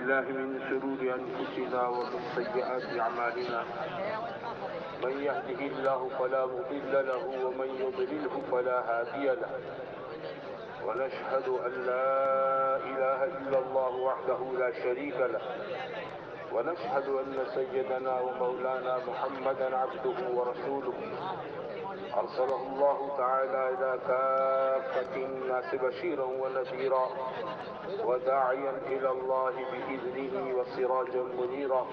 بالله من شرور أنفسنا ومن سيئات أعمالنا من يهده الله فلا مضل له ومن يضلله فلا هادي له ونشهد أن لا إله إلا الله وحده لا شريك له ونشهد أن سيدنا ومولانا محمدا عبده ورسوله أرسله الله تعالى إلى كافة الناس بشيرا ونذيرا وداعيا إلى الله بإذنه وسراجا منيرا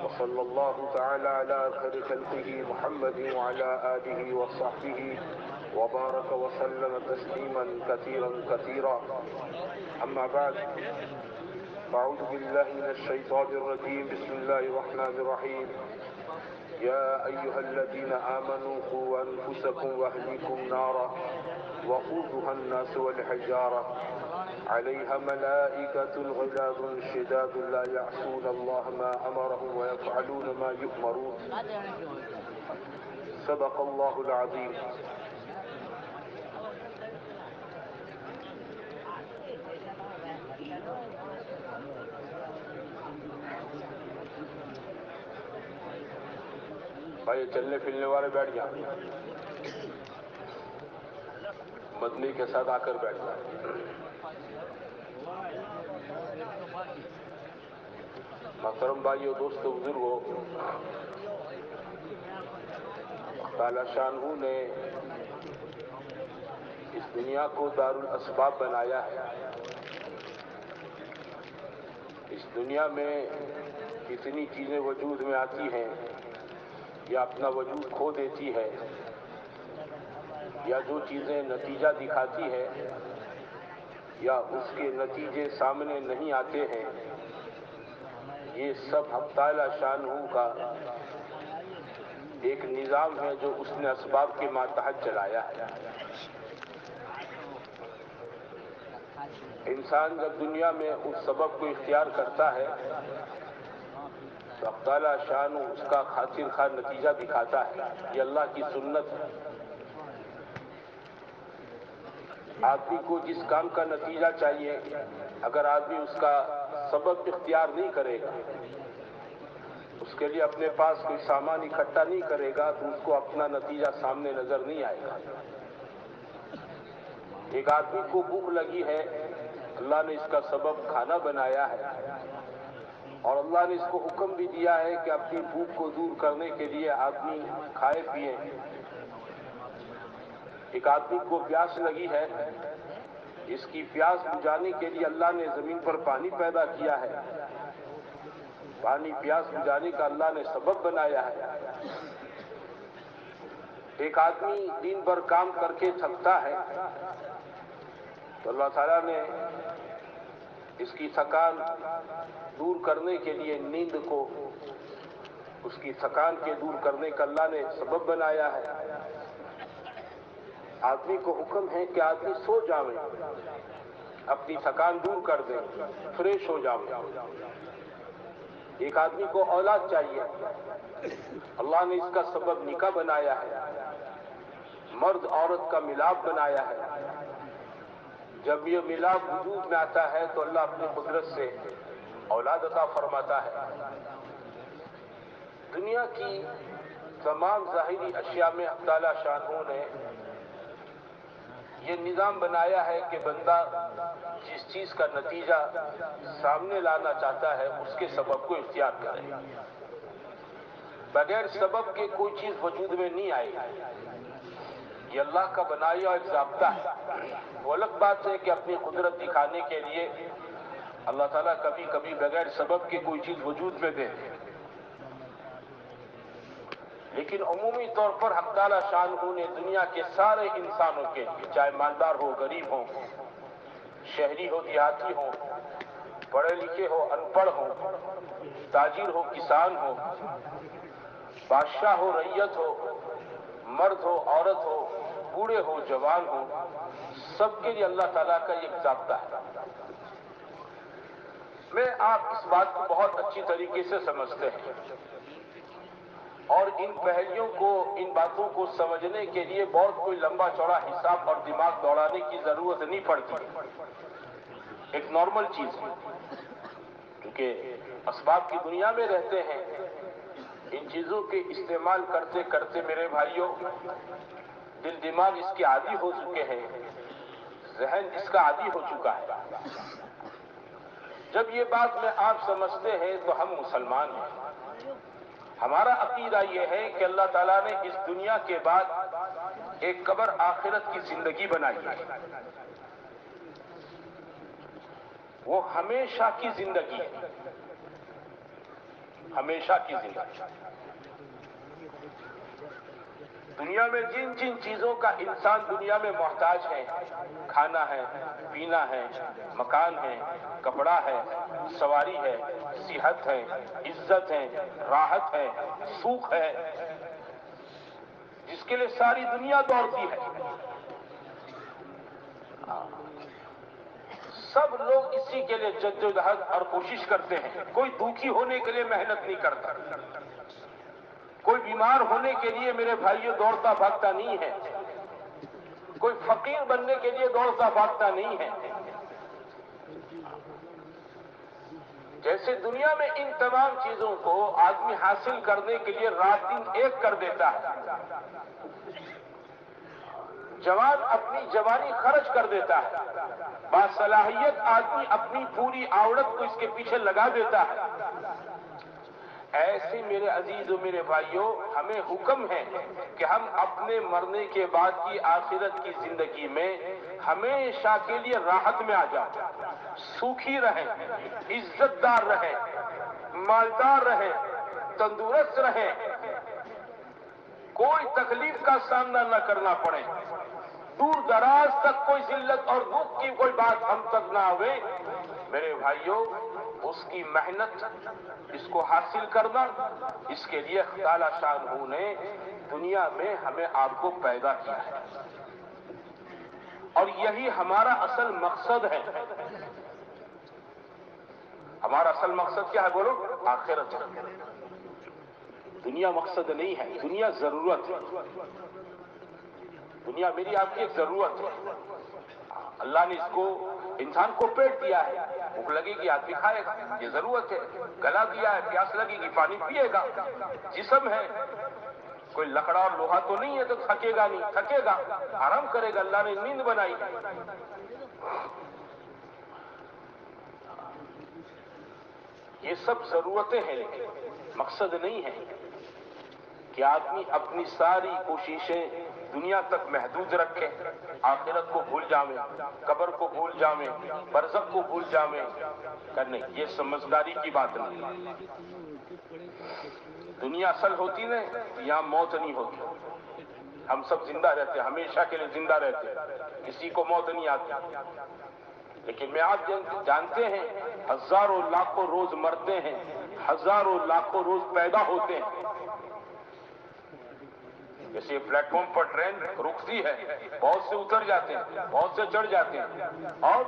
وصلى الله تعالى على خير خلقه محمد وعلى آله وصحبه وبارك وسلم تسليما كثيرا كثيرا أما بعد فأعوذ بالله من الشيطان الرجيم بسم الله الرحمن الرحيم يا أيها الذين آمنوا قوا أنفسكم وأهليكم نارا وقودها الناس والحجارة عليها ملائكة غلاظ شداد لا يعصون الله ما أمرهم ويفعلون ما يؤمرون صدق الله العظيم. بھائی چلنے پھرنے والے بیٹھ جائیں، مدنی کے ساتھ آ کر بیٹھ جائیں. محترم بھائیو، دوستو، بزرگو، تعالی شانہ نے اس دنیا کو دارالاسباب بنایا ہے. اس دنیا میں کتنی چیزیں وجود میں آتی ہیں یا اپنا وجود کھو دیتی ہے، یا جو چیزیں نتیجہ دکھاتی ہے یا اس کے نتیجے سامنے نہیں آتے ہیں، یہ سب حق تعالی شانہ کا ایک نظام ہے جو اس نے اسباب کے ماتحت چلایا ہے. انسان جب دنیا میں اس سبب کو اختیار کرتا ہے تو حق تعالی شانہ اس کا خاطر خواہ نتیجہ دکھاتا ہے. یہ اللہ کی سنت ہے. آدمی کو جس کام کا نتیجہ چاہیے، اگر آدمی اس کا سبب اختیار نہیں کرے گا، اس کے لیے اپنے پاس کوئی سامان اکٹھا نہیں کرے گا، تو اس کو اپنا نتیجہ سامنے نظر نہیں آئے گا. ایک آدمی کو بھوک لگی ہے، اللہ نے اس کا سبب کھانا بنایا ہے، اور اللہ نے اس کو حکم بھی دیا ہے کہ اپنی بھوک کو دور کرنے کے لیے آدمی کھائے پیے. ایک آدمی کو پیاس لگی ہے، اس کی پیاس بجھانے کے لیے اللہ نے زمین پر پانی پیدا کیا ہے. پانی پیاس بجھانے کا اللہ نے سبب بنایا ہے. ایک آدمی دن بھر کام کر کے تھکتا ہے تو اللہ تعالیٰ نے اس کی تھکان دور کرنے کے لیے نیند کو، اس کی تھکان کے دور کرنے کا اللہ نے سبب بنایا ہے. آدمی کو حکم ہے کہ آدمی سو جاوے، اپنی تھکان دور کر دے، فریش ہو جاوے. ایک آدمی کو اولاد چاہیے، اللہ نے اس کا سبب نکاح بنایا ہے، مرد عورت کا ملاپ بنایا ہے. جب یہ ملاپ وجود میں آتا ہے تو اللہ اپنی قدرت سے اولاد عطا فرماتا ہے. دنیا کی تمام ظاہری اشیاء میں حق تعالی شانہ نے یہ نظام بنایا ہے کہ بندہ جس چیز کا نتیجہ سامنے لانا چاہتا ہے اس کے سبب کو اختیار کرے. بغیر سبب کے کوئی چیز وجود میں نہیں آئے گی. یہ اللہ کا بنایا ایک ضابطہ ہے. وہ الگ بات ہے کہ اپنی قدرت دکھانے کے لیے اللہ تعالیٰ کبھی کبھی بغیر سبب کے کوئی چیز وجود میں دے دے، لیکن عمومی طور پر حق تعالی شانہ نے دنیا کے سارے انسانوں کے لیے، چاہے مالدار ہو، غریب ہو، شہری ہو، دیہاتی ہو، پڑھے لکھے ہو، ان پڑھ ہو، تاجر ہو، کسان ہو، بادشاہ ہو، رعیت ہو، مرد ہو، عورت ہو، بوڑھے ہو، جوان ہو، سب کے لیے اللہ تعالیٰ کا یہ ضابطہ ہے. میں آپ اس بات کو بہت اچھی طریقے سے سمجھتے ہیں، اور ان پہلیوں کو، ان باتوں کو سمجھنے کے لیے بہت کوئی لمبا چوڑا حساب اور دماغ دوڑانے کی ضرورت نہیں پڑتی. ایک نارمل چیز ہے. چونکہ اسباب کی دنیا میں رہتے ہیں، ان چیزوں کے استعمال کرتے کرتے میرے بھائیوں دل دماغ اس کے عادی ہو چکے ہیں، ذہن اس کا عادی ہو چکا ہے۔ جب یہ بات میں آپ سمجھتے ہیں تو ہم مسلمان ہیں۔ ہمارا عقیدہ یہ ہے کہ اللہ تعالیٰ نے اس دنیا کے بعد ایک قبر آخرت کی زندگی بنائی ہے، وہ ہمیشہ کی زندگی ہے، ہمیشہ کی زندگی۔ دنیا میں جن جن چیزوں کا انسان دنیا میں محتاج ہے، کھانا ہے، پینا ہے، مکان ہے، کپڑا ہے، سواری ہے، صحت ہے، عزت ہے، راحت ہے، سوکھ ہے، جس کے لیے ساری دنیا دوڑتی ہے، سب لوگ اسی کے لیے جدوجہد اور کوشش کرتے ہیں۔ کوئی دکھی ہونے کے لیے محنت نہیں کرتا، کوئی بیمار ہونے کے لیے میرے بھائیوں دوڑتا بھاگتا نہیں ہے، کوئی فقیر بننے کے لیے دوڑتا بھاگتا نہیں ہے۔ جیسے دنیا میں ان تمام چیزوں کو آدمی حاصل کرنے کے لیے رات دن ایک کر دیتا ہے، جوان اپنی جوانی خرچ کر دیتا ہے، باصلاحیت آدمی اپنی پوری آوڑت کو اس کے پیچھے لگا دیتا ہے، ایسے میرے عزیز و میرے بھائیوں ہمیں حکم ہے کہ ہم اپنے مرنے کے بعد کی آخرت کی زندگی میں ہمیشہ کے لیے راحت میں آ جائیں، سوکھی رہیں، عزت دار رہیں، مالدار رہیں، تندرست رہیں، کوئی تکلیف کا سامنا نہ کرنا پڑے، دور دراز تک کوئی ذلت اور دکھ کی کوئی بات ہم تک نہ آوے۔ میرے بھائیوں اس کی محنت، اس کو حاصل کرنا، اس کے لیے تعالی شانہ نے دنیا میں ہمیں آپ کو پیدا کیا ہے، اور یہی ہمارا اصل مقصد ہے۔ ہمارا اصل مقصد کیا ہے بولو؟ آخرت ہے، دنیا مقصد نہیں ہے، دنیا ضرورت ہے، دنیا میری آپ کی ایک ضرورت ہے۔ اللہ نے اس کو انسان کو پیٹ دیا ہے، بھوک لگے گی آدمی کھائے گا، یہ ضرورت ہے، گلا دیا ہے، پیاس لگے گی پانی پیے گا، جسم ہے، کوئی لکڑا اور لوہا تو نہیں ہے تو تھکے گا نہیں، تھکے گا آرام کرے گا، اللہ نے نیند بنائی ہے۔ یہ سب ضرورتیں ہیں، لیکن مقصد نہیں ہے کہ آدمی اپنی ساری کوششیں دنیا تک محدود رکھے، آخرت کو بھول جاویں، قبر کو بھول جاویں، برزخ کو بھول جاویں، کرنے یہ سمجھداری کی بات نہیں۔ دنیا اصل ہوتی نا یہاں موت نہیں ہوتی، ہم سب زندہ رہتے، ہمیشہ کے لیے زندہ رہتے، کسی کو موت نہیں آتی، لیکن میں آپ جانتے ہیں ہزاروں لاکھوں روز مرتے ہیں، ہزاروں لاکھوں روز پیدا ہوتے ہیں۔ جیسے پلیٹ فارم پر ٹرین رکتی ہے، بہت سے اتر جاتے ہیں، بہت سے چڑھ جاتے ہیں، اور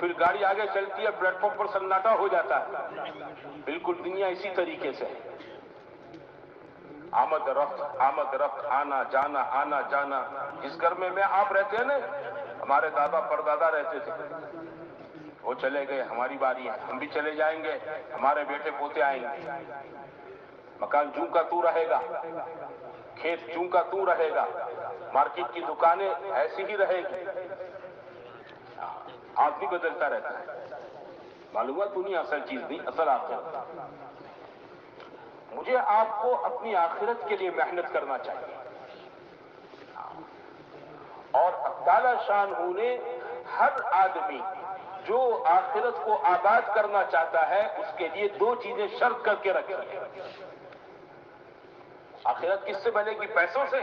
پھر گاڑی آگے چلتی ہے، پلیٹ فارم پر سناٹا ہو جاتا ہے۔ بالکل دنیا اسی طریقے سے ہے، آمد رفت، آنا جانا، آنا جانا۔ جس گھر میں آپ رہتے ہیں نا، ہمارے دادا پردادا رہتے تھے، وہ چلے گئے، ہماری باری ہے، ہم بھی چلے جائیں گے، ہمارے بیٹے پوتے آئیں گے، مکان جوں کا تو رہے گا، کھیت جوں کا تو رہے گا، مارکیٹ کی دکانیں ایسی ہی رہے گی، آدمی بدلتا رہتا ہے۔ معلومات دنیا اصل چیز نہیں، اصل آخرت۔ مجھے آپ کو اپنی آخرت کے لیے محنت کرنا چاہیے، اور تعالی شانہ نے ہر آدمی جو آخرت کو آباد کرنا چاہتا ہے اس کے لیے دو چیزیں شرط کر کے رکھی ہیں۔ آخرت کس سے بنے گی؟ پیسوں سے،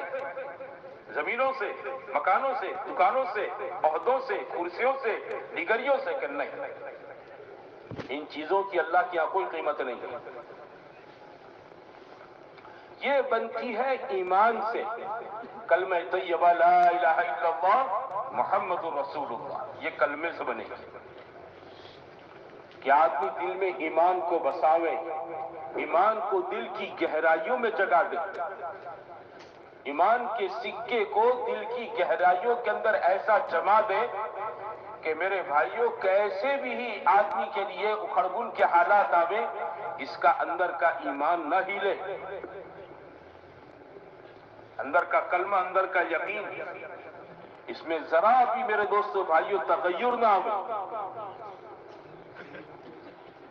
زمینوں سے، مکانوں سے، دکانوں سے، عہدوں سے، کرسیوں سے، ڈگریوں سے، کہ نہیں، ان چیزوں کی اللہ کی یہاں کوئی قیمت نہیں ہے۔ یہ بنتی ہے ایمان سے، کلمہ طیبہ لا الہ الا اللہ محمد الرسول اللہ، یہ کلمے سے بنے گی کہ آدمی دل میں ایمان کو بساوے، ایمان کو دل کی گہرائیوں میں جگہ دے، ایمان کے سکے کو دل کی گہرائیوں کے اندر ایسا جما دے کہ میرے بھائیوں کیسے بھی ہی آدمی کے لیے اکھڑبن کے حالات آوے، اس کا اندر کا ایمان نہ ہلے، اندر کا کلمہ، اندر کا یقین، اس میں ذرا بھی میرے دوستو بھائیوں تغیر نہ آوے،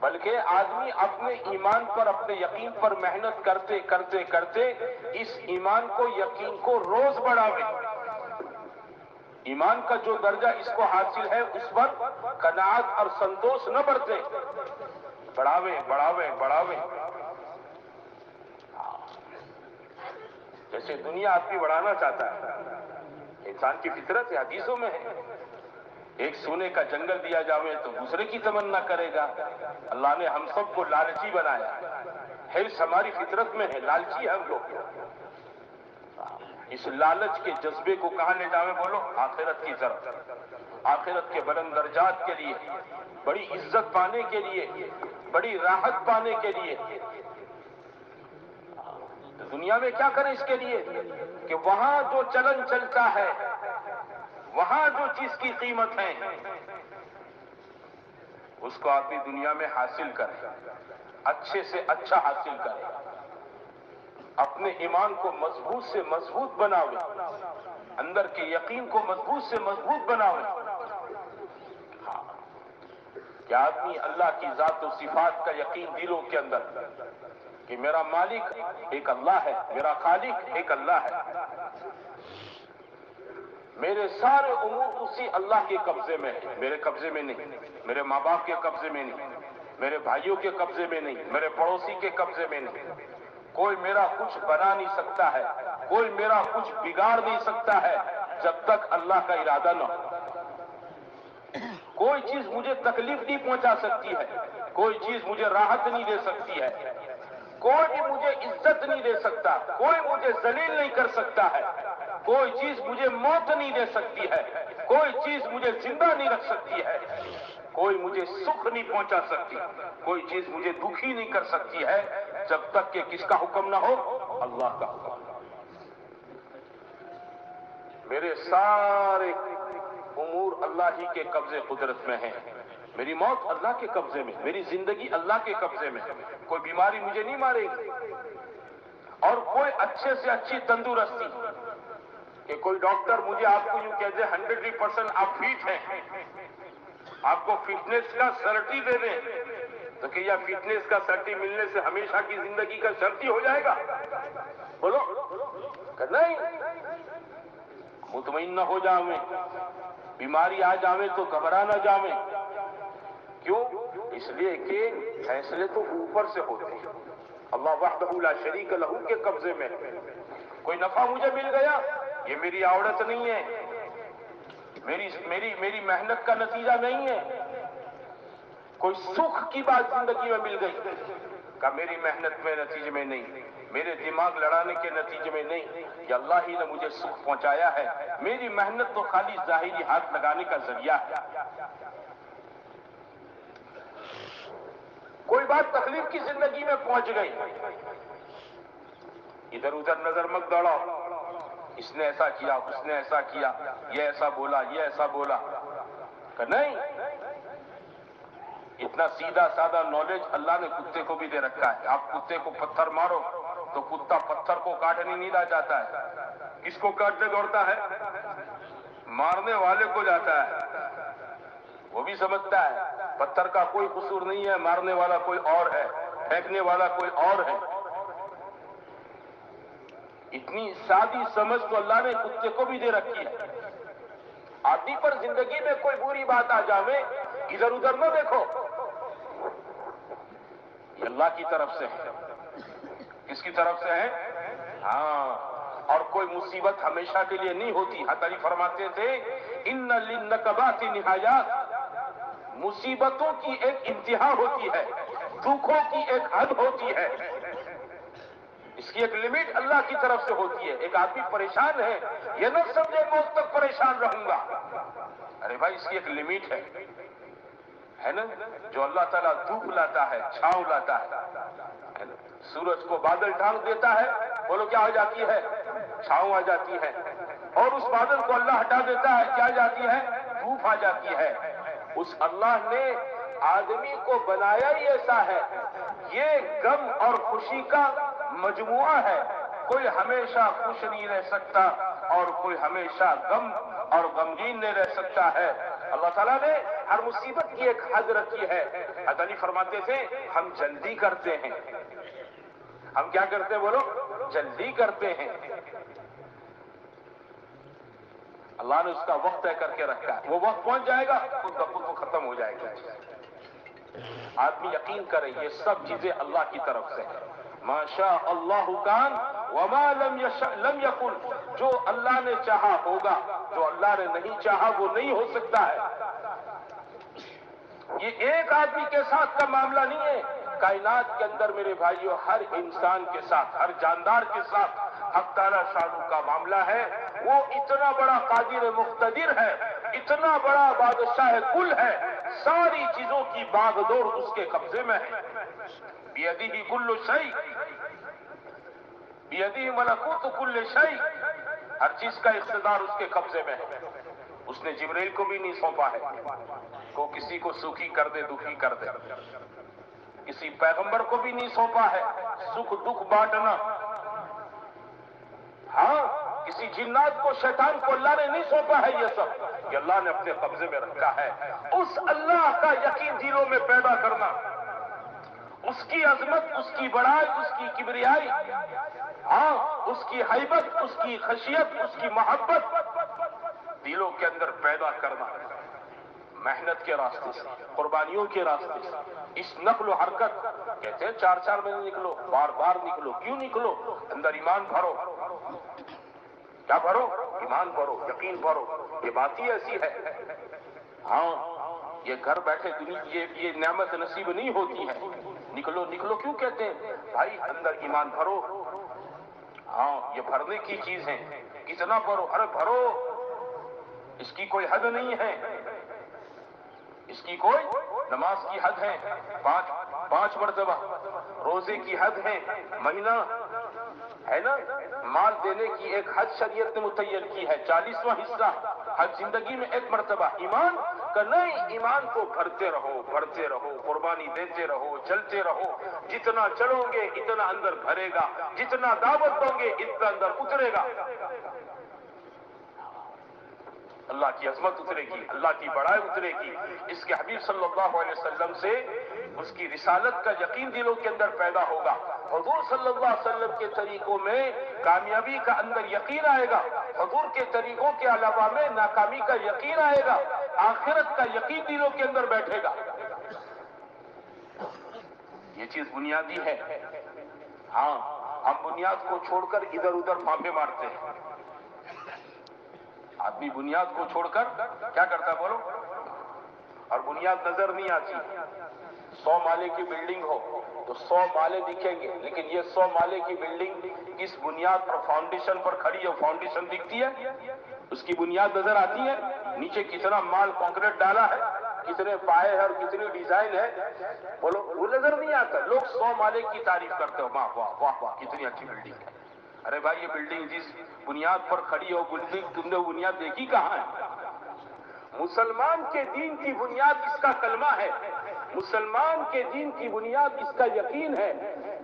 بلکہ آدمی اپنے ایمان پر، اپنے یقین پر محنت کرتے کرتے کرتے اس ایمان کو، یقین کو روز بڑھاوے، ایمان کا جو درجہ اس کو حاصل ہے اس پر قناعت اور سنتوش نہ برتے، بڑھاوے بڑھاوے بڑھاوے۔ جیسے دنیا آدمی بڑھانا چاہتا ہے، انسان کی فطرت ہے، حدیثوں میں ہے، ایک سونے کا جنگل دیا جاوے تو دوسرے کی تمنا کرے گا۔ اللہ نے ہم سب کو لالچی بنایا، حرص ہماری فطرت میں ہے، لالچی ہے ہم لوگ۔ اس لالچ کے جذبے کو کہاں لے جاوے بولو؟ آخرت کی طرف، آخرت کے بلند درجات کے لیے، بڑی عزت پانے کے لیے، بڑی راحت پانے کے لیے۔ تو دنیا میں کیا کریں اس کے لیے کہ وہاں جو چلن چلتا ہے، وہاں جو چیز کی قیمت ہے، اس کو آدمی دنیا میں حاصل کرے، اچھے سے اچھا حاصل کرے، اپنے ایمان کو مضبوط سے مضبوط بناوے، اندر کے یقین کو مضبوط سے مضبوط بناوے۔ کہ آدمی اللہ کی ذات و صفات کا یقین دلوں کے اندر، کہ میرا مالک ایک اللہ ہے، میرا خالق ایک اللہ ہے، میرے سارے امور اسی اللہ کے قبضے میں ہیں، میرے قبضے میں نہیں، میرے ماں باپ کے قبضے میں نہیں، میرے بھائیوں کے قبضے میں نہیں، میرے پڑوسی کے قبضے میں نہیں۔ کوئی میرا کچھ بنا نہیں سکتا ہے، کوئی میرا کچھ بگاڑ نہیں سکتا ہے جب تک اللہ کا ارادہ نہ ہو۔ کوئی چیز مجھے تکلیف نہیں پہنچا سکتی ہے، کوئی چیز مجھے راحت نہیں دے سکتی ہے، کوئی بھی مجھے عزت نہیں دے سکتا، کوئی مجھے ذلیل نہیں کر سکتا ہے، کوئی چیز مجھے موت نہیں دے سکتی ہے، کوئی چیز مجھے زندہ نہیں رکھ سکتی ہے، کوئی مجھے سکھ نہیں پہنچا سکتی، کوئی چیز مجھے دکھی نہیں کر سکتی ہے جب تک کہ کس کا حکم نہ ہو؟ اللہ کا حکم۔ میرے سارے امور اللہ ہی کے قبضے قدرت میں ہیں، میری موت اللہ کے قبضے میں، میری زندگی اللہ کے قبضے میں، کوئی بیماری مجھے نہیں مارے گی، اور کوئی اچھے سے اچھی تندرستی، کہ کوئی ڈاکٹر مجھے آپ کو یوں کہہ دے 100% آپ فٹ ہیں، آپ کو فٹنس کا سرٹی دے دیں، تو کہ یہ فٹنس کا سرٹی ملنے سے ہمیشہ کی زندگی کا سرٹی ہو جائے گا؟ بولو کہ نہیں، مطمئن نہ ہو جاویں، بیماری آ جاویں تو گھبرا نہ جاویں۔ کیوں؟ اس لیے کہ فیصلے تو اوپر سے ہوتے ہیں، اللہ وحدہ لا شریک لہ کے قبضے میں۔ کوئی نفع مجھے مل گیا، یہ میری عورت نہیں ہے، میری محنت کا نتیجہ نہیں ہے۔ کوئی سکھ کی بات زندگی میں مل گئی، کہ میری محنت میں نتیجے میں نہیں، میرے دماغ لڑانے کے نتیجے میں نہیں، کہ اللہ ہی نے مجھے سکھ پہنچایا ہے، میری محنت تو خالی ظاہری ہاتھ لگانے کا ذریعہ ہے۔ کوئی بات تکلیف کی زندگی میں پہنچ گئی، ادھر ادھر نظر مت دوڑاؤ، اس نے ایسا کیا، اس نے ایسا کیا، یہ ایسا بولا، یہ ایسا بولا، کہ نہیں، اتنا سیدھا سادہ نالج اللہ نے کتے کو بھی دے رکھا ہے۔ آپ کتے کو پتھر مارو تو کتا پتھر کو کاٹنے نہیں جاتا ہے، کس کو کاٹنے دوڑتا ہے؟ مارنے والے کو جاتا ہے۔ وہ بھی سمجھتا ہے پتھر کا کوئی قصور نہیں ہے، مارنے والا کوئی اور ہے، پھینکنے والا کوئی اور ہے۔ اتنی سادی سمجھ تو اللہ نے کتے کو بھی دے رکھی ہے۔ آدمی پر زندگی میں کوئی بری بات آ جاوے، ادھر ادھر نہ دیکھو، یہ اللہ کی طرف سے ہے۔ کس کی طرف سے ہے؟ ہاں، اور کوئی مصیبت ہمیشہ کے لیے نہیں ہوتی۔ حضرت علی فرماتے تھے ان للنکبات نہایات، مصیبتوں کی ایک انتہا ہوتی ہے، دکھوں کی ایک حد ہوتی ہے، اس کی ایک لمٹ اللہ کی طرف سے ہوتی ہے۔ ایک آدمی پریشان ہے، یہ نہ سمجھے موت تک پریشان رہوں گا، ارے بھائی اس کی ایک لمٹ ہے نا؟ جو اللہ تعالیٰ دھوپ لاتا ہے، چھاؤں لاتا ہے نا؟ سورج کو بادل ڈھانک دیتا ہے، بولو کیا آ جاتی ہے؟ چھاؤں آ جاتی ہے۔ اور اس بادل کو اللہ ہٹا دیتا ہے، کیا آ جاتی ہے؟ دھوپ آ جاتی ہے. اس اللہ نے آدمی کو بنایا ہی ایسا ہے. یہ غم اور خوشی کا مجموعہ ہے. کوئی ہمیشہ خوش نہیں رہ سکتا اور کوئی ہمیشہ غم اور غمگین نہیں رہ سکتا ہے. اللہ تعالیٰ نے ہر مصیبت کی ایک حد رکھی ہے. حضرت علی فرماتے تھے ہم جلدی کرتے ہیں. ہم کیا کرتے ہیں بولو؟ جلدی کرتے ہیں. اللہ نے اس کا وقت طے کر کے رکھا ہے. وہ وقت پہنچ جائے گا خود بخود وہ ختم ہو جائے گا. آدمی یقین کرے یہ سب چیزیں اللہ کی طرف سے ہیں. ما شاء اللہ کان وما لم یشاء لم یکن. جو اللہ نے چاہا ہوگا، جو اللہ نے نہیں چاہا وہ نہیں ہو سکتا ہے. یہ ایک آدمی کے ساتھ کا معاملہ نہیں ہے. کائنات کے اندر میرے بھائیوں ہر انسان کے ساتھ، ہر جاندار کے ساتھ حق تعالیٰ شانہ کا معاملہ ہے. وہ اتنا بڑا قادر مقتدر ہے، اتنا بڑا بادشاہ کل ہے. ساری چیزوں کی باغ دور اس کے قبضے میں ہے. بیدہ کل شیء، بیدہ ملکوت کل شیء. ہر چیز کا اقتدار اس کے قبضے میں ہے. اس نے جبرائیل کو بھی نہیں سونپا ہے کو کسی کو سکھی کر دے، دکھی کر دے. کسی پیغمبر کو بھی نہیں سونپا ہے سکھ دکھ بانٹنا. ہاں کسی جنات کو، شیطان کو اللہ نے نہیں سونپا ہے یہ سب. یہ اللہ نے اپنے قبضے میں رکھا ہے. اس اللہ کا یقین دلوں میں پیدا کرنا، اس کی عظمت، اس کی بڑائی، اس کی کبریائی، ہاں اس کی ہیبت، اس کی خشیت، اس کی محبت دلوں کے اندر پیدا کرنا. محنت کے راستے سے، قربانیوں کے راستے سے. اس نقل و حرکت کہتے ہیں 4 مہینے نکلو، بار بار نکلو. کیوں نکلو؟ اندر ایمان بھرو. کیا بھرو؟ ایمان بھرو، یقین بھرو. یہ بات ہی ایسی ہے. ہاں یہ گھر بیٹھے دنیا یہ نعمت نصیب نہیں ہوتی ہے. نکلو نکلو کیوں کہتے ہیں بھائی؟ اندر ایمان بھرو. ہاں یہ بھرنے کی چیز ہے. کتنا بھرو؟ ارے بھرو. اس کی کوئی حد نہیں ہے. اس کی کوئی نماز کی حد ہے 5 مرتبہ، روزے کی حد ہے مہینہ ہے نا. مال دینے کی ایک حد شریعت نے متعین کی ہے 40واں حصہ. ہر زندگی میں ایک مرتبہ. ایمان کا نہیں، ایمان کو بھرتے رہو، بھرتے رہو، قربانی دیتے رہو، چلتے رہو. جتنا چلو گے اتنا اندر بھرے گا، جتنا دعوت دو گے اتنا اندر اترے گا. اللہ کی عظمت اترے گی، اللہ کی بڑائی اترے گی. اس کے حبیب صلی اللہ علیہ وسلم سے اس کی رسالت کا یقین دلوں کے اندر پیدا ہوگا. حضور صلی اللہ علیہ وسلم کے طریقوں میں کامیابی کا اندر یقین آئے گا. حضور کے طریقوں کے علاوہ میں ناکامی کا یقین آئے گا. آخرت کا یقین دلوں کے اندر بیٹھے گا. یہ چیز بنیادی ہے. ہاں ہم بنیاد کو چھوڑ کر ادھر ادھر پھانپے مارتے ہیں. آدمی بنیاد کو چھوڑ کر کیا کرتا ہے بولو؟ اور بنیاد نظر نہیں آتی. 100 مالے کی بلڈنگ ہو تو 100 مالے دکھیں گے، لیکن یہ 100 مالے کی بلڈنگ کس بنیاد پر، فاؤنڈیشن پر کھڑی ہے؟ فاؤنڈیشن دکھتی ہے، اس کی بنیاد نظر آتی ہے. نیچے کتنا مال کنکریٹ ڈالا ہے، کتنے پائے ہیں اور کتنی ڈیزائن ہے بولو، وہ نظر نہیں آتا. لوگ 100 مالے کی تعریف کرتے ہو، واہ واہ واہ واہ کتنی اچھی بلڈنگ ہے. ارے بھائی یہ بلڈنگ جس بنیاد پر کھڑی ہو، بلڈنگ تم نے بنیاد دیکھی کہاں ہے؟ مسلمان کے دین کی بنیاد اس کا کلمہ ہے. مسلمان کے دین کی بنیاد اس کا یقین ہے.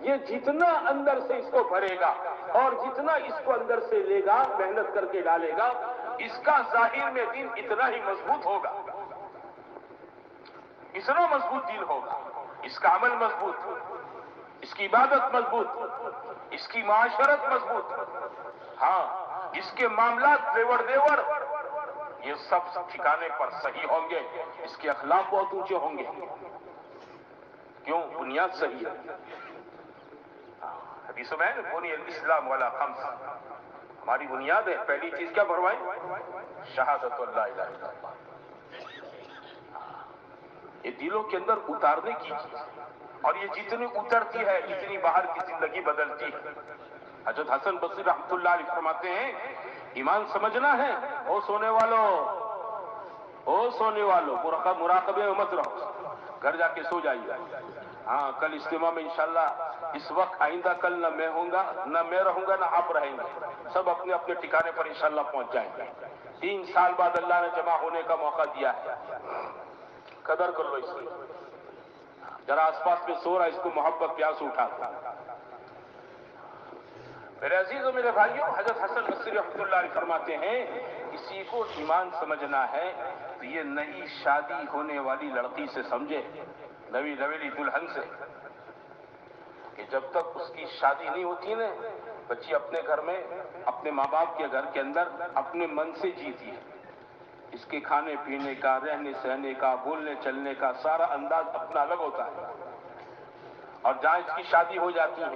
یہ جتنا اندر سے اس کو بھرے گا اور جتنا اس کو اندر سے لے گا، محنت کر کے ڈالے گا، اس کا ظاہر میں دین اتنا ہی مضبوط ہوگا. اتنا مضبوط دین ہوگا. اس کا عمل مضبوط، اس کی عبادت مضبوط، اس کی معاشرت مضبوط. ہاں اس کے معاملات لیور دیور یہ سب ٹھکانے پر صحیح ہوں گے. اس کے اخلاق بہت اونچے ہوں گے. کیوں؟ بنیاد صحیح ہے. حدیث میں بنی الاسلام والا خمس، ہماری بنیاد ہے. پہلی چیز کیا بھروائیں؟ شہادت اللہ الہ الا اللہ. یہ دلوں کے اندر اتارنے کی چیز، اور یہ جتنی اترتی ہے اتنی باہر کی زندگی بدلتی ہے. حضرت حسن بصری رحمۃ اللہ علیہ فرماتے ہیں ایمان سمجھنا ہے، او سونے والوں، او سونے والوں مراقبے میں مت رہو، گھر جا کے سو جائیے. ہاں کل اجتماع میں انشاءاللہ اس وقت آئندہ کل نہ میں رہوں گا نہ آپ رہیں گے. سب اپنے اپنے ٹھکانے پر انشاءاللہ پہنچ جائیں گے. 3 سال بعد اللہ نے جمع ہونے کا موقع دیا ہے، قدر کر لو اس کی. ذرا آس پاس میں سو رہا، اس کو محبت پیار سے اٹھا دو. میرے عزیزوں، میرے بھائیوں، حضرت حسن بصری رحمۃ اللہ علیہ فرماتے ہیں کسی کو ایمان سمجھنا ہے تو یہ نئی شادی ہونے والی لڑکی سے سمجھے، نوی نویلی دلہن سے، کہ جب تک اس کی شادی نہیں ہوتی نا، بچی اپنے گھر میں، اپنے ماں باپ کے گھر کے اندر اپنے من سے جیتی ہے. اس کے کھانے پینے کا، رہنے سہنے کا، بولنے چلنے کا سارا انداز اپنا الگ ہوتا ہے. اور جہاں اس کی شادی ہو جاتی ہے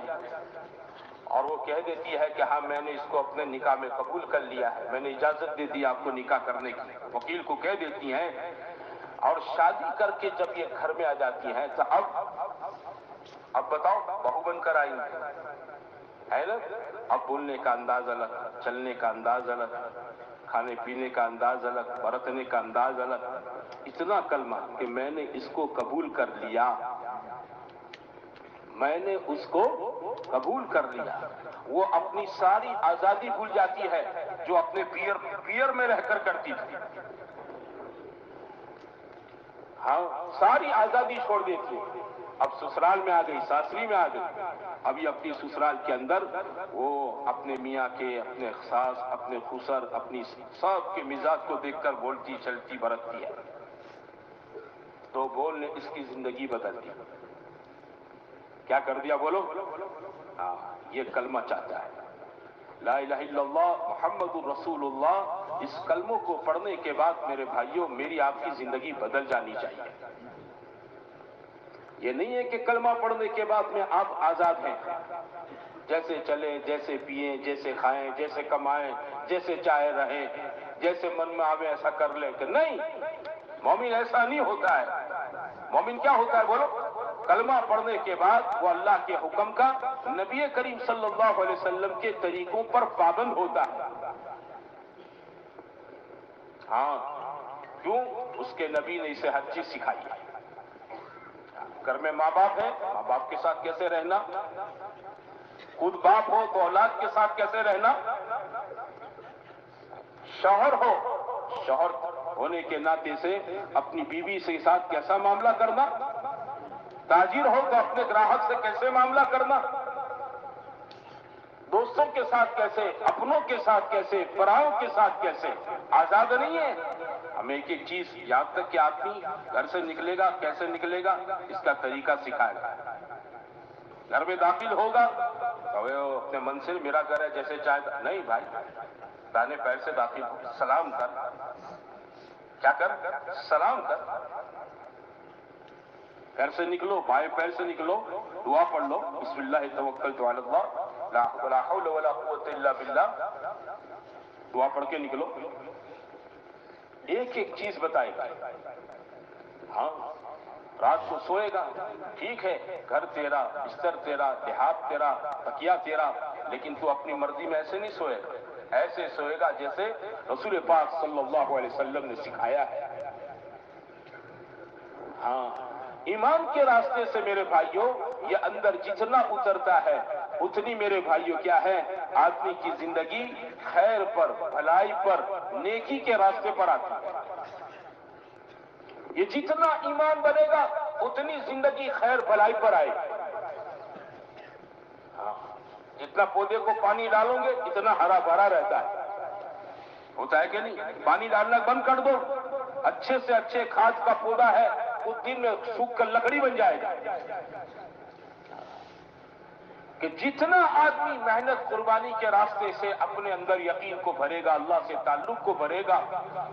اور وہ کہہ دیتی ہے کہ ہاں میں نے اس کو اپنے نکاح میں قبول کر لیا ہے، میں نے اجازت دے دی آپ کو نکاح کرنے کی، وکیل کو کہہ دیتی ہیں، اور شادی کر کے جب یہ گھر میں آ جاتی ہیں تو اب بتاؤ بہو بن کر آئی ہے نا. اب بولنے کا انداز الگ، چلنے کا انداز الگ، کھانے پینے کا انداز الگ، برتنے کا انداز الگ. اتنا کلمہ کہ میں نے اس کو قبول کر لیا، میں نے اس کو قبول کر لیا. وہ اپنی ساری آزادی بھول جاتی ہے جو اپنے پیر میں رہ کر کرتی تھی. ہاں، ساری آزادی چھوڑ دیتی ہے. اب سسرال میں آ گئی، ساسری میں آ گئی. ابھی اپنی سسرال کے اندر وہ اپنے میاں کے، اپنے ساس، اپنے خسر، اپنی سب کے مزاج کو دیکھ کر بولتی چلتی برتتی ہے. تو بول نے اس کی زندگی بدل دی. کیا کر دیا بولو؟ ہاں، یہ کلمہ چاہتا ہے، لا الہ الا اللہ محمد الرسول اللہ. اس کلموں کو پڑھنے کے بعد میرے بھائیوں میری آپ کی زندگی بدل جانی چاہیے. یہ نہیں ہے کہ کلمہ پڑھنے کے بعد میں آپ آزاد ہیں، جیسے چلیں، جیسے پیئیں، جیسے کھائیں، جیسے کمائیں، جیسے چاہے رہیں، جیسے من میں آوے ایسا کر لیں. کہ نہیں، مومن ایسا نہیں ہوتا ہے. مومن کیا ہوتا ہے بولو؟ کلمہ پڑھنے کے بعد وہ اللہ کے حکم کا، نبی کریم صلی اللہ علیہ وسلم کے طریقوں پر پابند ہوتا ہے. ہاں، کیوں؟ اس کے نبی نے اسے ہر چیز سکھائی ہے. گھر میں ماں باپ ہیں، ماں باپ کے ساتھ کیسے رہنا، خود باپ ہو تو اولاد کے ساتھ کیسے رہنا، شوہر ہو، شوہر ہونے کے ناطے سے اپنی بیوی کے ساتھ کیسا معاملہ کرنا، تاجر ہو تو اپنے گراہک سے کیسے معاملہ کرنا، دوستوں کے ساتھ کیسے، اپنوں کے ساتھ کیسے، پرائوں کے ساتھ کیسے. آزاد نہیں ہے. ہمیں ایک ایک چیز یاد تک کہ آدمی گھر سے نکلے گا کیسے نکلے گا، اس کا طریقہ سکھائے گا. گھر میں داخل ہوگا تو اپنے من سے میرا گھر ہے جیسے چاہے، نہیں بھائی، دانے پیر سے داخل ہو، سلام کر. کیا کر؟ سلام کر. گھر سے نکلو، بائیں پیر سے نکلو، دعا پڑھ لو، بسم اللہ توکلت علی اللہ لا حول ولا قوت الا باللہ، دعا پڑھ کے نکلو. ایک ایک چیز بتائے گا. ہاں، رات کو سوئے گا، ٹھیک ہے، گھر تیرا، بستر تیرا، لحاف تیرا، تکیہ تیرا، لیکن تو اپنی مرضی میں ایسے نہیں سوئے گا. ایسے سوئے گا جیسے رسول پاک صلی اللہ علیہ وسلم نے سکھایا ہے. ہاں، ایمان کے راستے سے میرے بھائیوں یہ اندر جتنا اترتا ہے اتنی میرے بھائیوں کیا ہے، آدمی کی زندگی خیر پر، بھلائی پر، نیکی کے راستے پر آتی ہے. یہ جتنا ایمان بنے گا اتنی زندگی خیر بھلائی پر آئے گی. ہاں، جتنا پودے کو پانی ڈالو گے اتنا ہرا بھرا رہتا ہے. ہوتا ہے کہ نہیں؟ پانی ڈالنا بند کر دو، اچھے سے اچھے کھاد کا پودا ہے کچھ دن میں سوکھ کر لکڑی بن جائے گا. کہ جتنا آدمی محنت قربانی کے راستے سے اپنے اندر یقین کو بھرے گا، اللہ سے تعلق کو بھرے گا،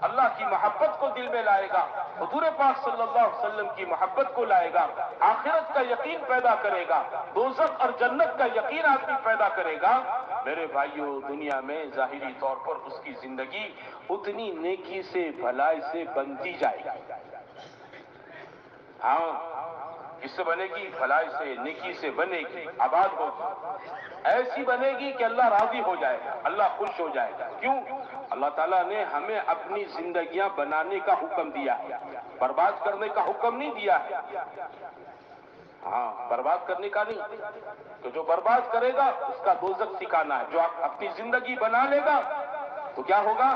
اللہ کی محبت کو دل میں لائے گا، حضور پاک صلی اللہ علیہ وسلم کی محبت کو لائے گا، آخرت کا یقین پیدا کرے گا، دوزخ اور جنت کا یقین آدمی پیدا کرے گا، میرے بھائیوں دنیا میں ظاہری طور پر اس کی زندگی اتنی نیکی سے، بھلائی سے بنتی جائے گی. ہاں، کس سے بنے گی؟ بھلائی سے، نیکی سے بنے گی، آباد ہوگی. ایسی بنے گی کہ اللہ راضی ہو جائے گا، اللہ خوش ہو جائے گا. کیوں؟ اللہ تعالیٰ نے ہمیں اپنی زندگیاں بنانے کا حکم دیا ہے، برباد کرنے کا حکم نہیں دیا ہے. ہاں، برباد کرنے کا نہیں. تو جو برباد کرے گا اس کا دوزخ ٹھکانہ ہے. جو اپنی زندگی بنا لے گا تو کیا ہوگا؟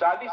40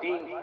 3,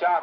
4।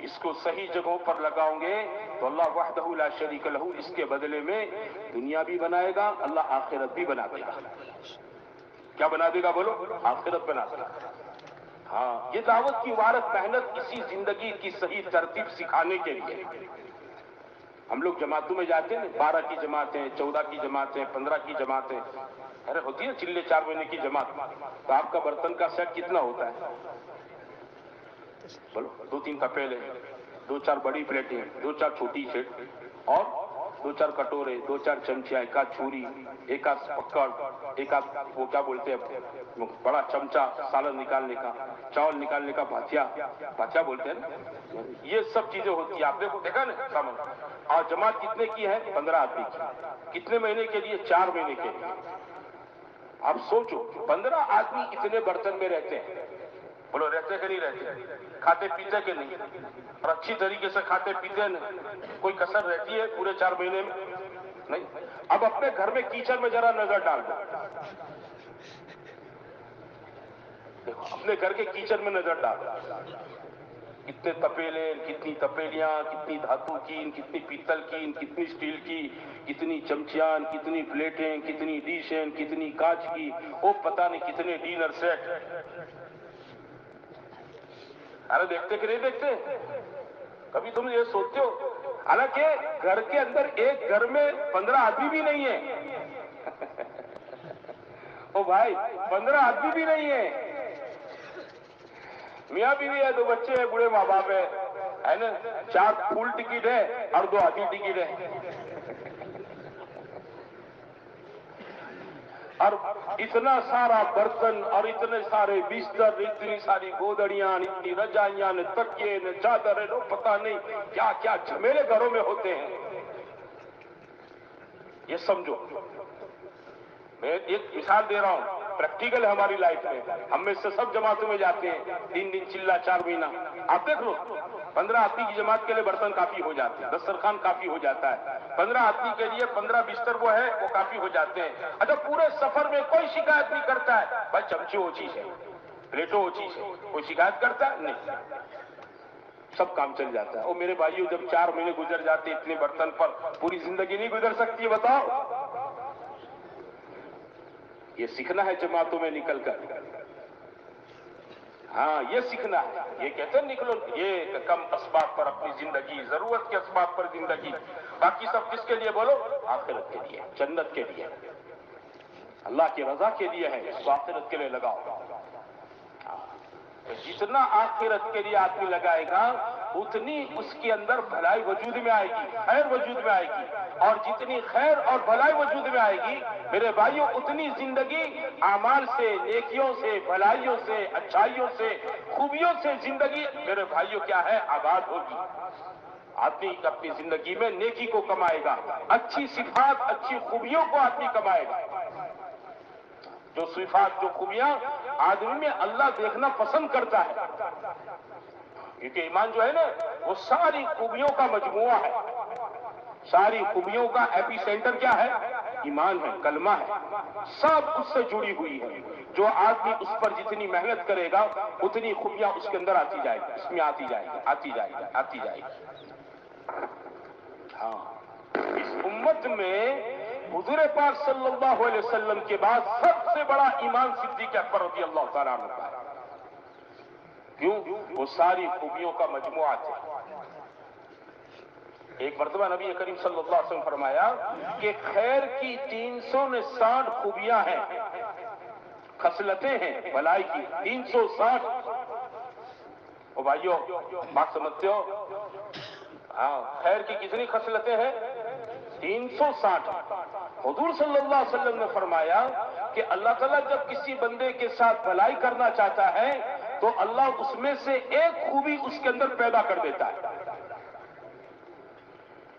اس کو صحیح جگہوں پر لگاؤں گے تو اللہ وحدہ لا شریک لہ اس کے بدلے میں دنیا بھی بنائے گا، اللہ آخرت بھی بنا دے گا۔ کیا بنا دے گا بولو؟ آخرت بنا دے گا۔ ہاں، یہ دعوت کی عبارت محنت اسی زندگی کی صحیح ترتیب سکھانے کے لیے۔ ہم لوگ جماعتوں میں جاتے ہیں، 12 کی جماعتیں، 14 کی جماعتیں، 15 کی جماعتیں، ارے ہوتی ہے چلے 4 مہینے کی جماعت، تو آپ کا برتن کا سیٹ کتنا ہوتا ہے بولو؟ 2-3 تپیلے، 2-4 بڑی پلیٹیں، 2-4 چھوٹی سیٹ، اور 2-4 کٹورے، 2-4 چمچہ، ایک آدھ چھری، ایک آدھ پکڑ، ایک آدھ وہ کیا بولتے ہیں بڑا چمچہ سالن نکالنے کا، چاول نکالنے کا بھاتیا بولتے ہیں نا، یہ سب چیزیں ہوتی ہیں۔ آپ نے دیکھا نا سامان۔ اور جماعت کتنے کی ہے؟ 15 آدمی کی۔ کتنے مہینے کے لیے؟ 4 مہینے کے لیے۔ آپ سوچو 15 آدمی اتنے برتن میں رہتے ہیں، بولو رہتے کہ نہیں رہتے؟ کھاتے پیتے کہ نہیں؟ اور اچھی طریقے سے کھاتے پیتے نہیں؟ کوئی کسر رہتی ہے پورے 4 مہینے میں؟ نہیں۔ اب اپنے گھر میں کچن میں ذرا نظر ڈال دو، دیکھو اپنے گھر کے کچن میں نظر ڈال دو، کتنے تپیلے، کتنی تپیلیاں، کتنی دھاتو کی، کتنی پیتل کی، کتنی اسٹیل کی، کتنی چمچیاں، کتنی پلیٹیں، کتنی ڈیشیں، کتنی کانچ کی، وہ پتہ نہیں کتنے ڈینر سیٹ۔ ارے دیکھتے کہ نہیں دیکھتے؟ کبھی تم یہ سوچتے ہو؟ حالانکہ گھر کے اندر ایک گھر میں 15 آدمی بھی نہیں ہے او بھائی 15 آدمی بھی نہیں ہے، میاں بیوی ہے، 2 بچے ہیں، بوڑھے ماں باپ ہے نا، 4 فل ٹکٹ ہے اور 2 آدھی ٹکٹ ہے، اور اتنا سارا برتن اور اتنے سارے بستر، اتنی ساری گودڑیاں، اتنی رجائیاں، نہ تکیے، نہ چادر، نہ پتہ نہیں کیا کیا جھمیلے گھروں میں ہوتے ہیں۔ یہ سمجھو، میں ایک مثال دے رہا ہوں، پریکٹیکل ہے ہماری لائف میں۔ ہم میں سے سب جماعتوں میں جاتے ہیں، 3 دن چلا 4 مہینہ، آپ دیکھ لو 15 آدمی کی جماعت کے لیے برتن کافی ہو جاتے ہیں، دسترخوان کافی ہو جاتا ہے، 15 آدمی کے لیے 15 بستر وہ ہے وہ کافی ہو جاتے ہیں۔ اچھا پورے سفر میں کوئی شکایت نہیں کرتا ہے بھائی چمچے اوچی ہے، پلیٹوں اوچی ہے، کوئی شکایت کرتا ہے؟ نہیں، سب کام چل جاتا ہے۔ اور میرے بھائیوں جب 4 مہینے گزر جاتے اتنے برتن پر، پوری زندگی نہیں گزر سکتی ہے، بتاؤ؟ یہ سیکھنا ہے جماعتوں میں نکل کر، ہاں یہ سیکھنا ہے۔ یہ کہتے ہیں نکلو، یہ کم اسباب پر اپنی زندگی، ضرورت کے اسباب پر زندگی، باقی سب کس کے لیے بولو؟ آخرت کے لیے، جنت کے لیے، اللہ کی رضا کے لیے ہے، اس کو آخرت کے لیے لگاؤ۔ جتنا آخرت کے لیے آدمی لگائے گا اتنی اس کے اندر بھلائی وجود میں آئے گی، خیر وجود میں آئے گی، اور جتنی خیر اور بھلائی وجود میں آئے گی میرے بھائیوں اتنی زندگی اعمال سے، نیکیوں سے، بھلائیوں سے، اچھائیوں سے، خوبیوں سے زندگی میرے بھائیوں کیا ہے؟ آباد ہوگی۔ آدمی اپنی زندگی میں نیکی کو کمائے گا، اچھی صفات، اچھی خوبیوں کو آدمی کمائے گا۔ جو صفات، جو خوبیاں آدمی میں اللہ دیکھنا پسند کرتا ہے، کیونکہ ایمان جو ہے نا وہ ساری خوبیوں کا مجموعہ ہے، ساری خوبیوں کا ایپی سینٹر کیا ہے؟ ایمان ہے، کلمہ ہے، سب اس سے جڑی ہوئی ہے۔ جو آدمی اس پر جتنی محنت کرے گا اتنی خوبیاں اس کے اندر آتی جائے گی، اس میں آتی جائے گی، آتی جائے گی، آتی جائے گی۔ ہاں، اس امت میں حضور پاک صلی اللہ علیہ وسلم کے بعد سب سے بڑا ایمان صدیق اکبر رضی اللہ تعالیٰ عنہ کا ہے۔ کیوں؟ وہ ساری خوبیوں کا مجموعہ تھے۔ ایک مرتبہ نبی کریم صلی اللہ علیہ وسلم فرمایا کہ خیر کی 360 خوبیاں ہیں، خصلتیں ہیں بھلائی کی 360۔ او بھائیو بات سمجھتے ہو؟ ہاں، خیر کی کتنی خصلتیں ہیں؟ 360۔ حضور صلی اللہ علیہ وسلم نے فرمایا کہ اللہ تعالیٰ جب کسی بندے کے ساتھ بھلائی کرنا چاہتا ہے تو اللہ اس میں سے ایک خوبی اس کے اندر پیدا کر دیتا ہے۔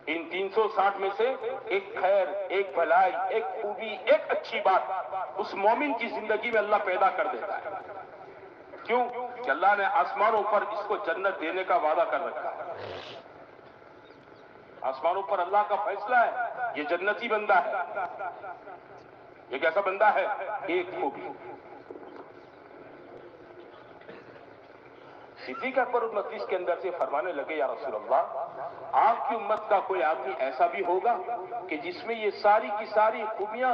ان 360 میں سے ایک خیر، ایک بھلائی، ایک خوبی، ایک اچھی بات اس مومن کی زندگی میں اللہ پیدا کر دیتا ہے۔ کیوں؟ کہ اللہ نے آسمانوں پر اس کو جنت دینے کا وعدہ کر رکھا ہے۔ آسمانوں پر اللہ کا فیصلہ ہے یہ جنتی بندہ ہے۔ یہ کیسا بندہ ہے؟ ایک خوبی۔ صدیق اکبر مجلس کے اندر سے فرمانے لگے یا رسول اللہ آپ کی امت کا کوئی آدمی ایسا بھی ہوگا کہ جس میں یہ ساری کی ساری خوبیاں،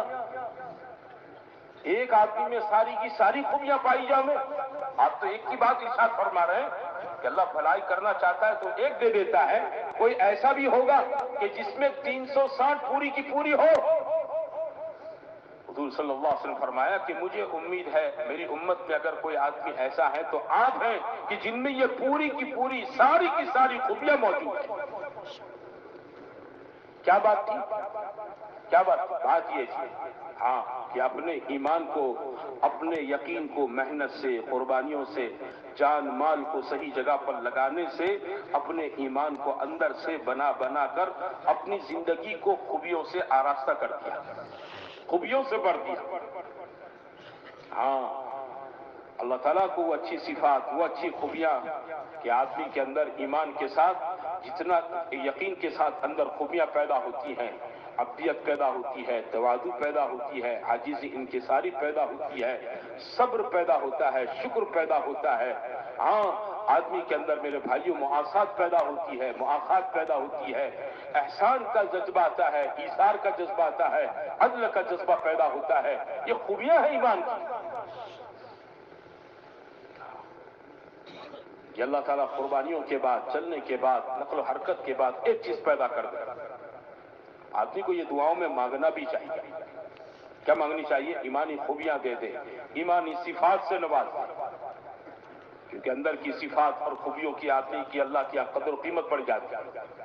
ایک آدمی میں ساری کی ساری خوبیاں پائی جائیں؟ آپ تو ایک کی بات ارشاد فرما رہے ہیں کہ اللہ بھلائی کرنا چاہتا ہے تو ایک دے دیتا ہے، کوئی ایسا بھی ہوگا کہ جس میں 360 پوری کی پوری ہو؟ حضور صلی اللہ علیہ وسلم فرمایا کہ مجھے امید ہے میری امت میں اگر کوئی آدمی ایسا ہے تو آپ ہیں کہ جن میں یہ پوری کی پوری ساری کی ساری خوبیاں موجود ہیں۔ کیا بات تھی؟ کیا بات تھی؟ بات یہ تھی ہاں کہ اپنے ایمان کو، اپنے یقین کو محنت سے، قربانیوں سے، جان مال کو صحیح جگہ پر لگانے سے اپنے ایمان کو اندر سے بنا بنا کر اپنی زندگی کو خوبیوں سے آراستہ کر دیا، خوبیوں سے بھر دیا۔ ہاں اللہ تعالیٰ کو وہ اچھی صفات، وہ اچھی خوبیاں کہ آدمی کے اندر ایمان کے ساتھ جتنا یقین کے ساتھ اندر خوبیاں پیدا ہوتی ہیں، عبدیت پیدا ہوتی ہے، تواضع پیدا ہوتی ہے، عاجزی انکساری پیدا ہوتی ہے، صبر پیدا ہوتا ہے، شکر پیدا ہوتا ہے۔ ہاں آدمی کے اندر میرے بھائیوں معاصات پیدا ہوتی ہے، مؤاخات پیدا ہوتی ہے، احسان کا جذبہ آتا ہے، ایثار کا جذبہ آتا ہے، عدل کا جذبہ پیدا ہوتا ہے۔ یہ خوبیاں ہیں ایمان کی۔ یہ اللہ تعالیٰ قربانیوں کے بعد، چلنے کے بعد، نقل و حرکت کے بعد ایک چیز پیدا کر دے۔ آدمی کو یہ دعاؤں میں مانگنا بھی چاہیے۔ کیا مانگنی چاہیے؟ ایمانی خوبیاں دے دے، ایمانی صفات سے نواز دے، کیونکہ اندر کی صفات اور خوبیوں کی آدمی کی اللہ کی قدر و قیمت بڑھ جاتی ہے۔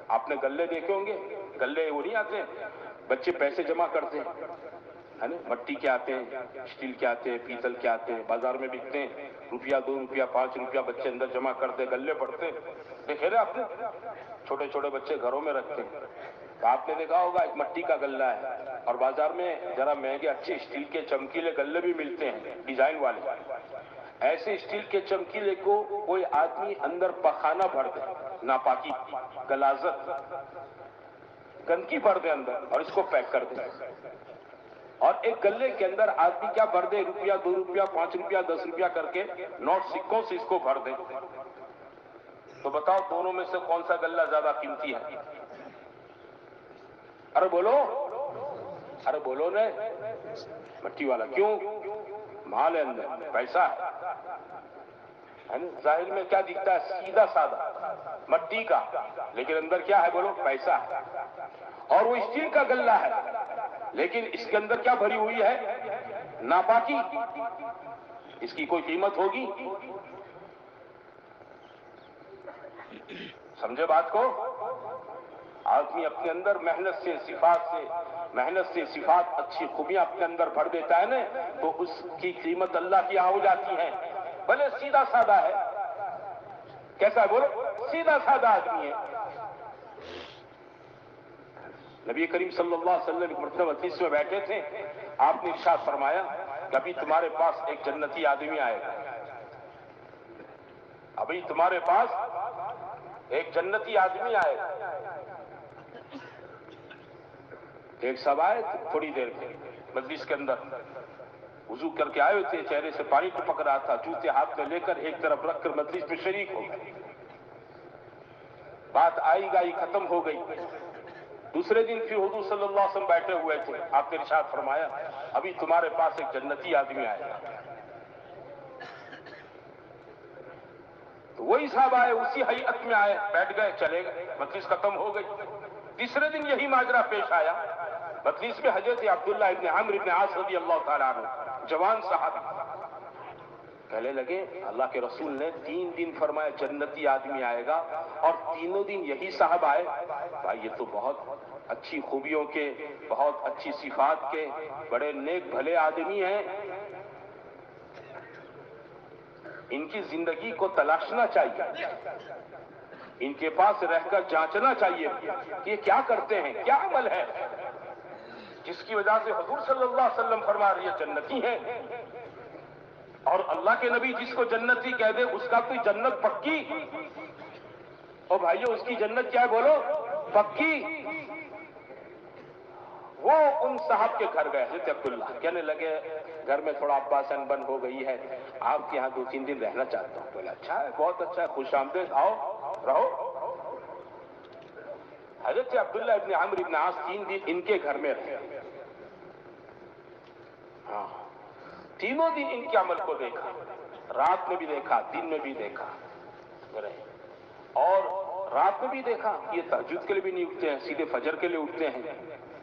آپ نے گلے دیکھے ہوں گے، گلے وہ نہیں آتے بچے پیسے جمع کرتے ہیں نا، مٹی کے آتے ہیں، اسٹیل کے آتے ہیں، پیتل کے آتے ہیں، بازار میں بکتے ہیں، روپیہ 2 روپیہ 5 روپیہ بچے اندر جمع کرتے، گلے پڑتے، دیکھے نا آپ نے؟ چھوٹے چھوٹے بچے گھروں میں رکھتے ہیں۔ تو آپ نے دیکھا ہوگا ایک مٹی کا گلہ ہے، اور بازار میں ذرا مہنگے اچھے اسٹیل کے چمکیلے گلے بھی ملتے ہیں ڈیزائن والے۔ ایسے اسٹیل کے چمکیلے کو کوئی آدمی اندر پخانہ بھر دے، ناپاکی، غلاظت، گندگی بھر دے اندر اور اس کو پیک کر دے، اور ایک گلے کے اندر آدمی کیا بھر دے؟ روپیہ 2 روپیہ 5 روپیہ 10 روپیہ کر کے نوٹ سکوں سے اس کو بھر دے۔ تو بتاؤ دونوں میں سے کون سا گلہ زیادہ قیمتی ہے؟ ارے بولو، ارے بولو نے، مٹی والا۔ کیوں؟ مال ہے اندر، پیسہ ہے نا۔ ظاہر میں کیا دکھتا ہے؟ سیدھا سادہ مٹی کا، لیکن اندر کیا ہے بولو؟ پیسہ ہے۔ اور وہ اسٹیل کا گلہ ہے، لیکن اس کے اندر کیا بھری ہوئی ہے؟ ناپاکی۔ اس کی کوئی قیمت ہوگی؟ سمجھے بات کو؟ آدمی اپنے اندر محنت سے صفات اچھی خوبیاں اپنے اندر بھر دیتا ہے نا، تو اس کی قیمت اللہ کی ہو جاتی ہے۔ بھلے سیدھا سادہ ہے، کیسا ہے بولو؟ سیدھا سادہ آدمی ہے۔ نبی کریم صلی اللہ علیہ وسلم ایک مرتبہ مجلس میں بیٹھے تھے، آپ نے ارشاد فرمایا کہ ابھی تمہارے پاس ایک جنتی آدمی آئے گا، ابھی تمہارے پاس ایک جنتی آدمی آئے گا۔ ایک صاحب آئے تھوڑی دیر میں مجلس کے اندر، وضو کر کے آئے ہوئے تھے، چہرے سے پانی ٹپک رہا تھا، جوتے ہاتھ میں لے کر ایک طرف رکھ کر مجلس میں شریک ہو گئے۔ بات آئی گئی ختم ہو گئی۔ دوسرے دن پھر حضور صلی اللہ علیہ وسلم بیٹھے ہوئے تھے، آپ نے ارشاد فرمایا ابھی تمہارے پاس ایک جنتی آدمی آئے گا۔ تو وہی صاحب آئے، اسی ہیئت میں آئے، بیٹھ گئے، چلے گئے، مجلس ختم ہو گئی۔ تیسرے دن یہی ماجرا پیش آیا، مجلس میں حضرت عبداللہ ابن عمرو ابن عاص رضی اللہ تعالیٰ عنہ، جوان صحابی، کہنے لگے اللہ کے رسول نے 3 دن فرمایا جنتی آدمی آئے گا، اور تینوں دن یہی صاحب آئے۔ بھائی یہ تو بہت اچھی خوبیوں کے، بہت اچھی صفات کے، بڑے نیک بھلے آدمی ہیں، ان کی زندگی کو تلاشنا چاہیے، ان کے پاس رہ کر جانچنا چاہیے کہ یہ کیا کرتے ہیں، کیا عمل ہے جس کی وجہ سے حضور صلی اللہ علیہ وسلم فرما رہی ہے جنتی ہے، اور اللہ کے نبی جس کو جنتی کہہ دے اس کا کوئی جنت پکی۔ اور بھائیو اس کی جنت کیا ہے بولو؟ پکی۔ وہ ان صاحب کے گھر گئے حضرت عبداللہ، کہنے لگے گھر میں تھوڑا عباس ان بن ہو گئی ہے، آپ کے یہاں 2-3 دن رہنا چاہتا ہوں۔ بولا اچھا ہے، بہت اچھا ہے، خوش آمدید، آؤ رہو۔ حضرت عبداللہ ابن عمرو ابن عاص 3 دن ان کے گھر میں رہے۔ ہاں، تینوں دن ان کے عمل کو دیکھا، رات میں بھی دیکھا، دن میں بھی دیکھا، اور رات میں بھی دیکھا یہ تہجد کے لیے بھی نہیں اٹھتے ہیں، سیدھے فجر کے لیے اٹھتے ہیں۔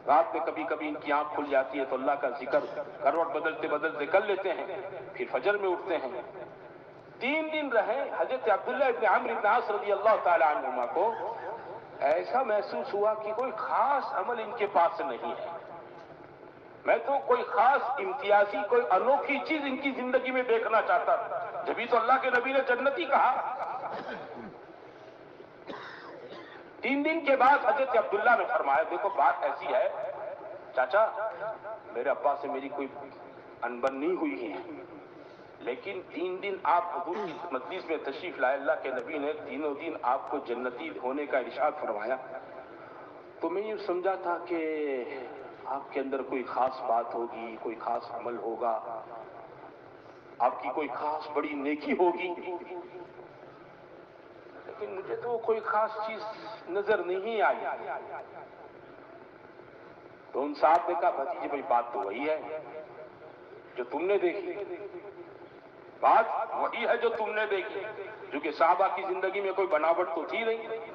رات میں کبھی کبھی ان کی آنکھ کھل جاتی ہے تو اللہ کا ذکر کروٹ بدلتے بدلتے کر لیتے ہیں، پھر فجر میں اٹھتے ہیں۔ 3 دن رہے۔ حضرت عبداللہ ابن عمرو ابن عاص رضی اللہ تعالی عنہما کو ایسا محسوس ہوا کہ کوئی خاص عمل ان کے پاس نہیں ہے، میں تو کوئی خاص امتیازی کوئی انوکھی چیز ان کی زندگی میں دیکھنا چاہتا تھا، جبھی تو اللہ کے نبی نے جنتی کہا۔ 3 دن کے بعد حضرت عبداللہ نے فرمایا دیکھو بات ایسی ہے چاچا، میرے ابا سے میری کوئی انبن نہیں ہوئی ہے، لیکن 3 دن آپ حضور کی مجلس میں تشریف لائے، اللہ کے نبی نے تینوں دن آپ کو جنتی ہونے کا ارشاد فرمایا، تو میں یہ سمجھا تھا کہ آپ کے اندر کوئی خاص بات ہوگی، کوئی خاص عمل ہوگا، آپ کی کوئی خاص بڑی نیکی ہوگی، لیکن مجھے تو کوئی خاص چیز نظر نہیں آئی۔ تو ان صاحب نے کہا بھتیجے بھائی بات تو وہی ہے جو تم نے دیکھی، بات وہی ہے جو تم نے دیکھی، جو کہ صحابہ کی زندگی میں کوئی بناوٹ تو تھی نہیں۔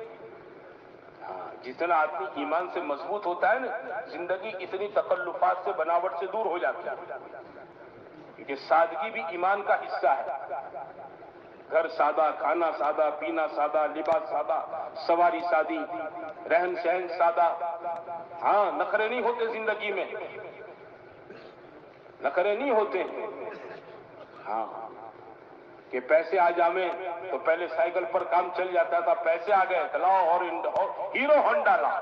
جتنا آدمی ایمان سے مضبوط ہوتا ہے نا، زندگی اتنی تکلفات سے بناوٹ سے دور ہو جاتی ہے، کیونکہ سادگی بھی ایمان کا حصہ ہے۔ گھر سادہ، کھانا سادہ، پینا سادہ، لباس سادہ، سواری سادی، رہن سہن سادہ۔ ہاں، نخرے نہیں ہوتے زندگی میں، نخرے نہیں ہوتے۔ ہاں، کہ پیسے آ جامیں تو پہلے سائیکل پر کام چل جاتا تھا، پیسے آ گئے تو لاؤ اور ہیرو ہونڈا لاؤ۔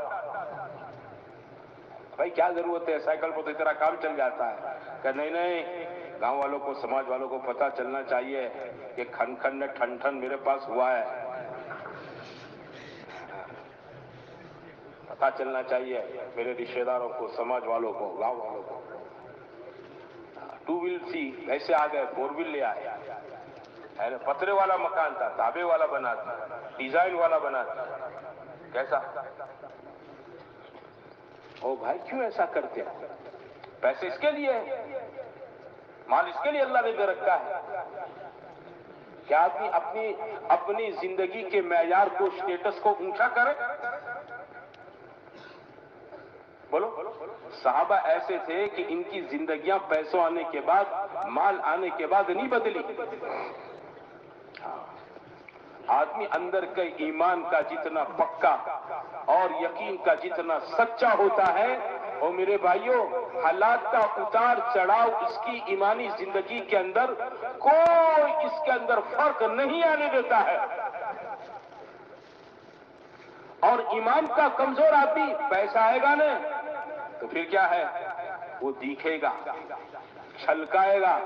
بھائی کیا ضرورت ہے، سائیکل پر تو اتنا کام چل جاتا ہے۔ کہ نہیں، گاؤں والوں کو، سماج والوں کو پتا چلنا چاہیے کہ کھن کھن نے ٹھن ٹھن میرے پاس ہوا ہے، پتا چلنا چاہیے میرے رشتہ داروں کو، سماج والوں کو، گاؤں والوں کو۔ 2 ویل تھی، ایسے آ گئے 4 ویل لے آئے، پترے والا مکان تھا، تابے والا بنا تھا، ڈیزائن والا بنا تھا۔ کیسا؟ او بھائی کیوں ایسا کرتے ہو؟ پیسے اس کے لیے ہے، مال اس کے لیے اللہ نے دے رکھا ہے۔ کیا آدمی اپنی زندگی کے معیار کو، سٹیٹس کو اونچا کرے؟ بولو، صحابہ ایسے تھے کہ ان کی زندگیاں پیسوں آنے کے بعد، مال آنے کے بعد نہیں بدلی۔ آدمی اندر کے ایمان کا جتنا پکا اور یقین کا جتنا سچا ہوتا ہے، اور میرے بھائیوں حالات کا اتار چڑھاؤ اس کی ایمانی زندگی کے اندر کوئی اس کے اندر فرق نہیں آنے دیتا ہے۔ اور ایمان کا کمزور آدمی، پیسہ آئے گا نا تو پھر کیا ہے، وہ دیکھے گا، چھلکائے گا۔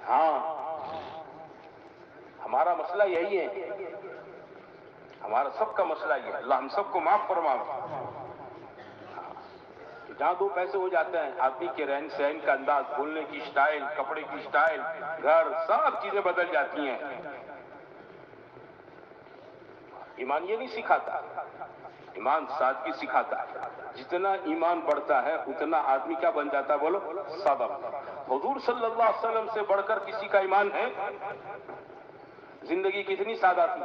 ہاں، ہمارا مسئلہ یہی ہے، ہمارا سب کا مسئلہ یہ ہے، اللہ ہم سب کو معاف فرمائے۔ جہاں 2 پیسے ہو جاتے ہیں، آدمی کے رہن سہن کا انداز، بولنے کی سٹائل، کپڑے کی سٹائل، گھر، سب چیزیں بدل جاتی ہیں۔ ایمان یہ نہیں سکھاتا، ایمان سادگی سکھاتا ہے۔ جتنا ایمان بڑھتا ہے اتنا آدمی کیا بن جاتا ہے، بولو، سادہ۔ حضور صلی اللہ علیہ وسلم سے بڑھ کر کسی کا ایمان ہے؟ زندگی کتنی سادہ تھی،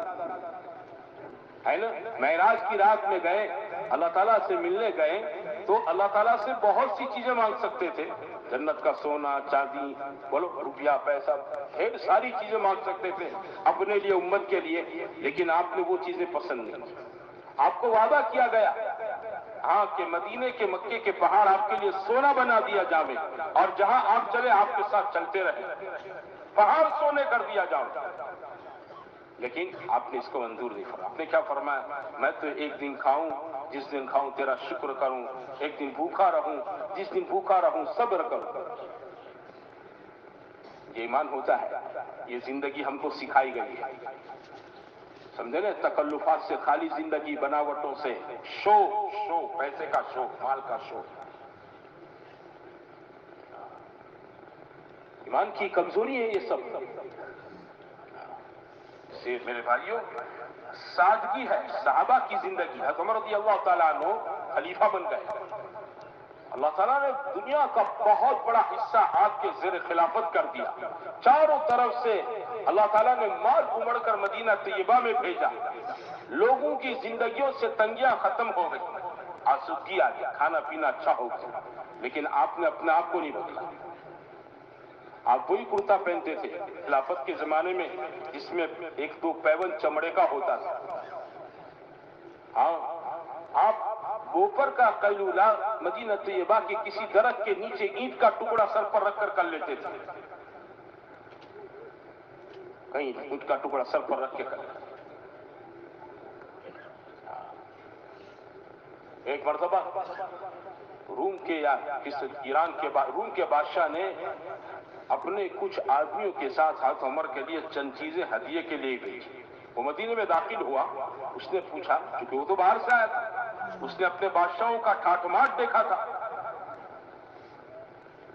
ہے نا؟ معراج کی رات میں گئے، اللہ تعالیٰ سے ملنے گئے تو اللہ تعالیٰ سے بہت سی چیزیں مانگ سکتے تھے، جنت کا سونا چاندی، بولو، روپیہ پیسہ، ڈھیر ساری چیزیں مانگ سکتے تھے اپنے لیے، امت کے لیے، لیکن آپ نے وہ چیزیں پسند نہیں کی۔ آپ کو وعدہ کیا گیا، ہاں، کہ مدینے کے، مکے کے پہاڑ آپ کے لیے سونا بنا دیا جاوے، اور جہاں آپ چلے آپ کے ساتھ چلتے رہے، پہاڑ سونے کر دیا جاؤ، لیکن آپ نے اس کو منظور نہیں فرمایا۔ آپ نے کیا فرمایا، میں تو ایک دن کھاؤں، جس دن کھاؤں تیرا شکر کروں، ایک دن بھوکا رہوں، جس دن بھوکا رہوں صبر کروں۔ یہ ایمان ہوتا ہے، یہ زندگی ہم کو سکھائی گئی ہے۔ سمجھے نا, تکلفات سے خالی زندگی, بناوٹوں سے, شو پیسے کا شو, مال کا شو. ایمان کی کمزوری ہے یہ سب. سے میرے بھائیوں, سادگی ہے صحابہ کی زندگی. حضرت عمر رضی اللہ تعالیٰ عنہ خلیفہ بن گئے. اللہ تعالیٰ نے دنیا کا بہت بڑا حصہ آپ کے زیر خلافت کر دیا. چاروں طرف سے اللہ تعالیٰ نے مال امڑ کر مدینہ طیبہ میں بھیجا. لوگوں کی زندگیوں سے تنگیاں ختم ہو گئی, آسودگی آ گئی, کھانا پینا اچھا ہو گیا. لیکن آپ نے اپنے آپ کو نہیں بدلا. آپ وہی کرتا پہنتے تھے خلافت کے زمانے میں جس میں 1-2 پیون چمڑے کا ہوتا تھا. ہاں, آپ بوپر کا قیلولہ مدینہ طیبہ کے کسی درخت کے نیچے اینٹ کا ٹکڑا سر پر رکھ کر لیتے تھے. کہیں اینٹ کا ٹکڑا سر پر رکھ کے کر لیتے. ایک مرتبہ روم کے یا ایران کے روم کے بادشاہ نے اپنے کچھ آدمیوں کے ساتھ حضرت عمر کے لیے چند چیزیں ہدیے کے لیے بھیجی. وہ مدینے میں داخل ہوا. اس نے پوچھا, کیونکہ وہ تو باہر سے آیا تھا, اس نے اپنے بادشاہوں کا ٹھاٹ ماٹ دیکھا تھا.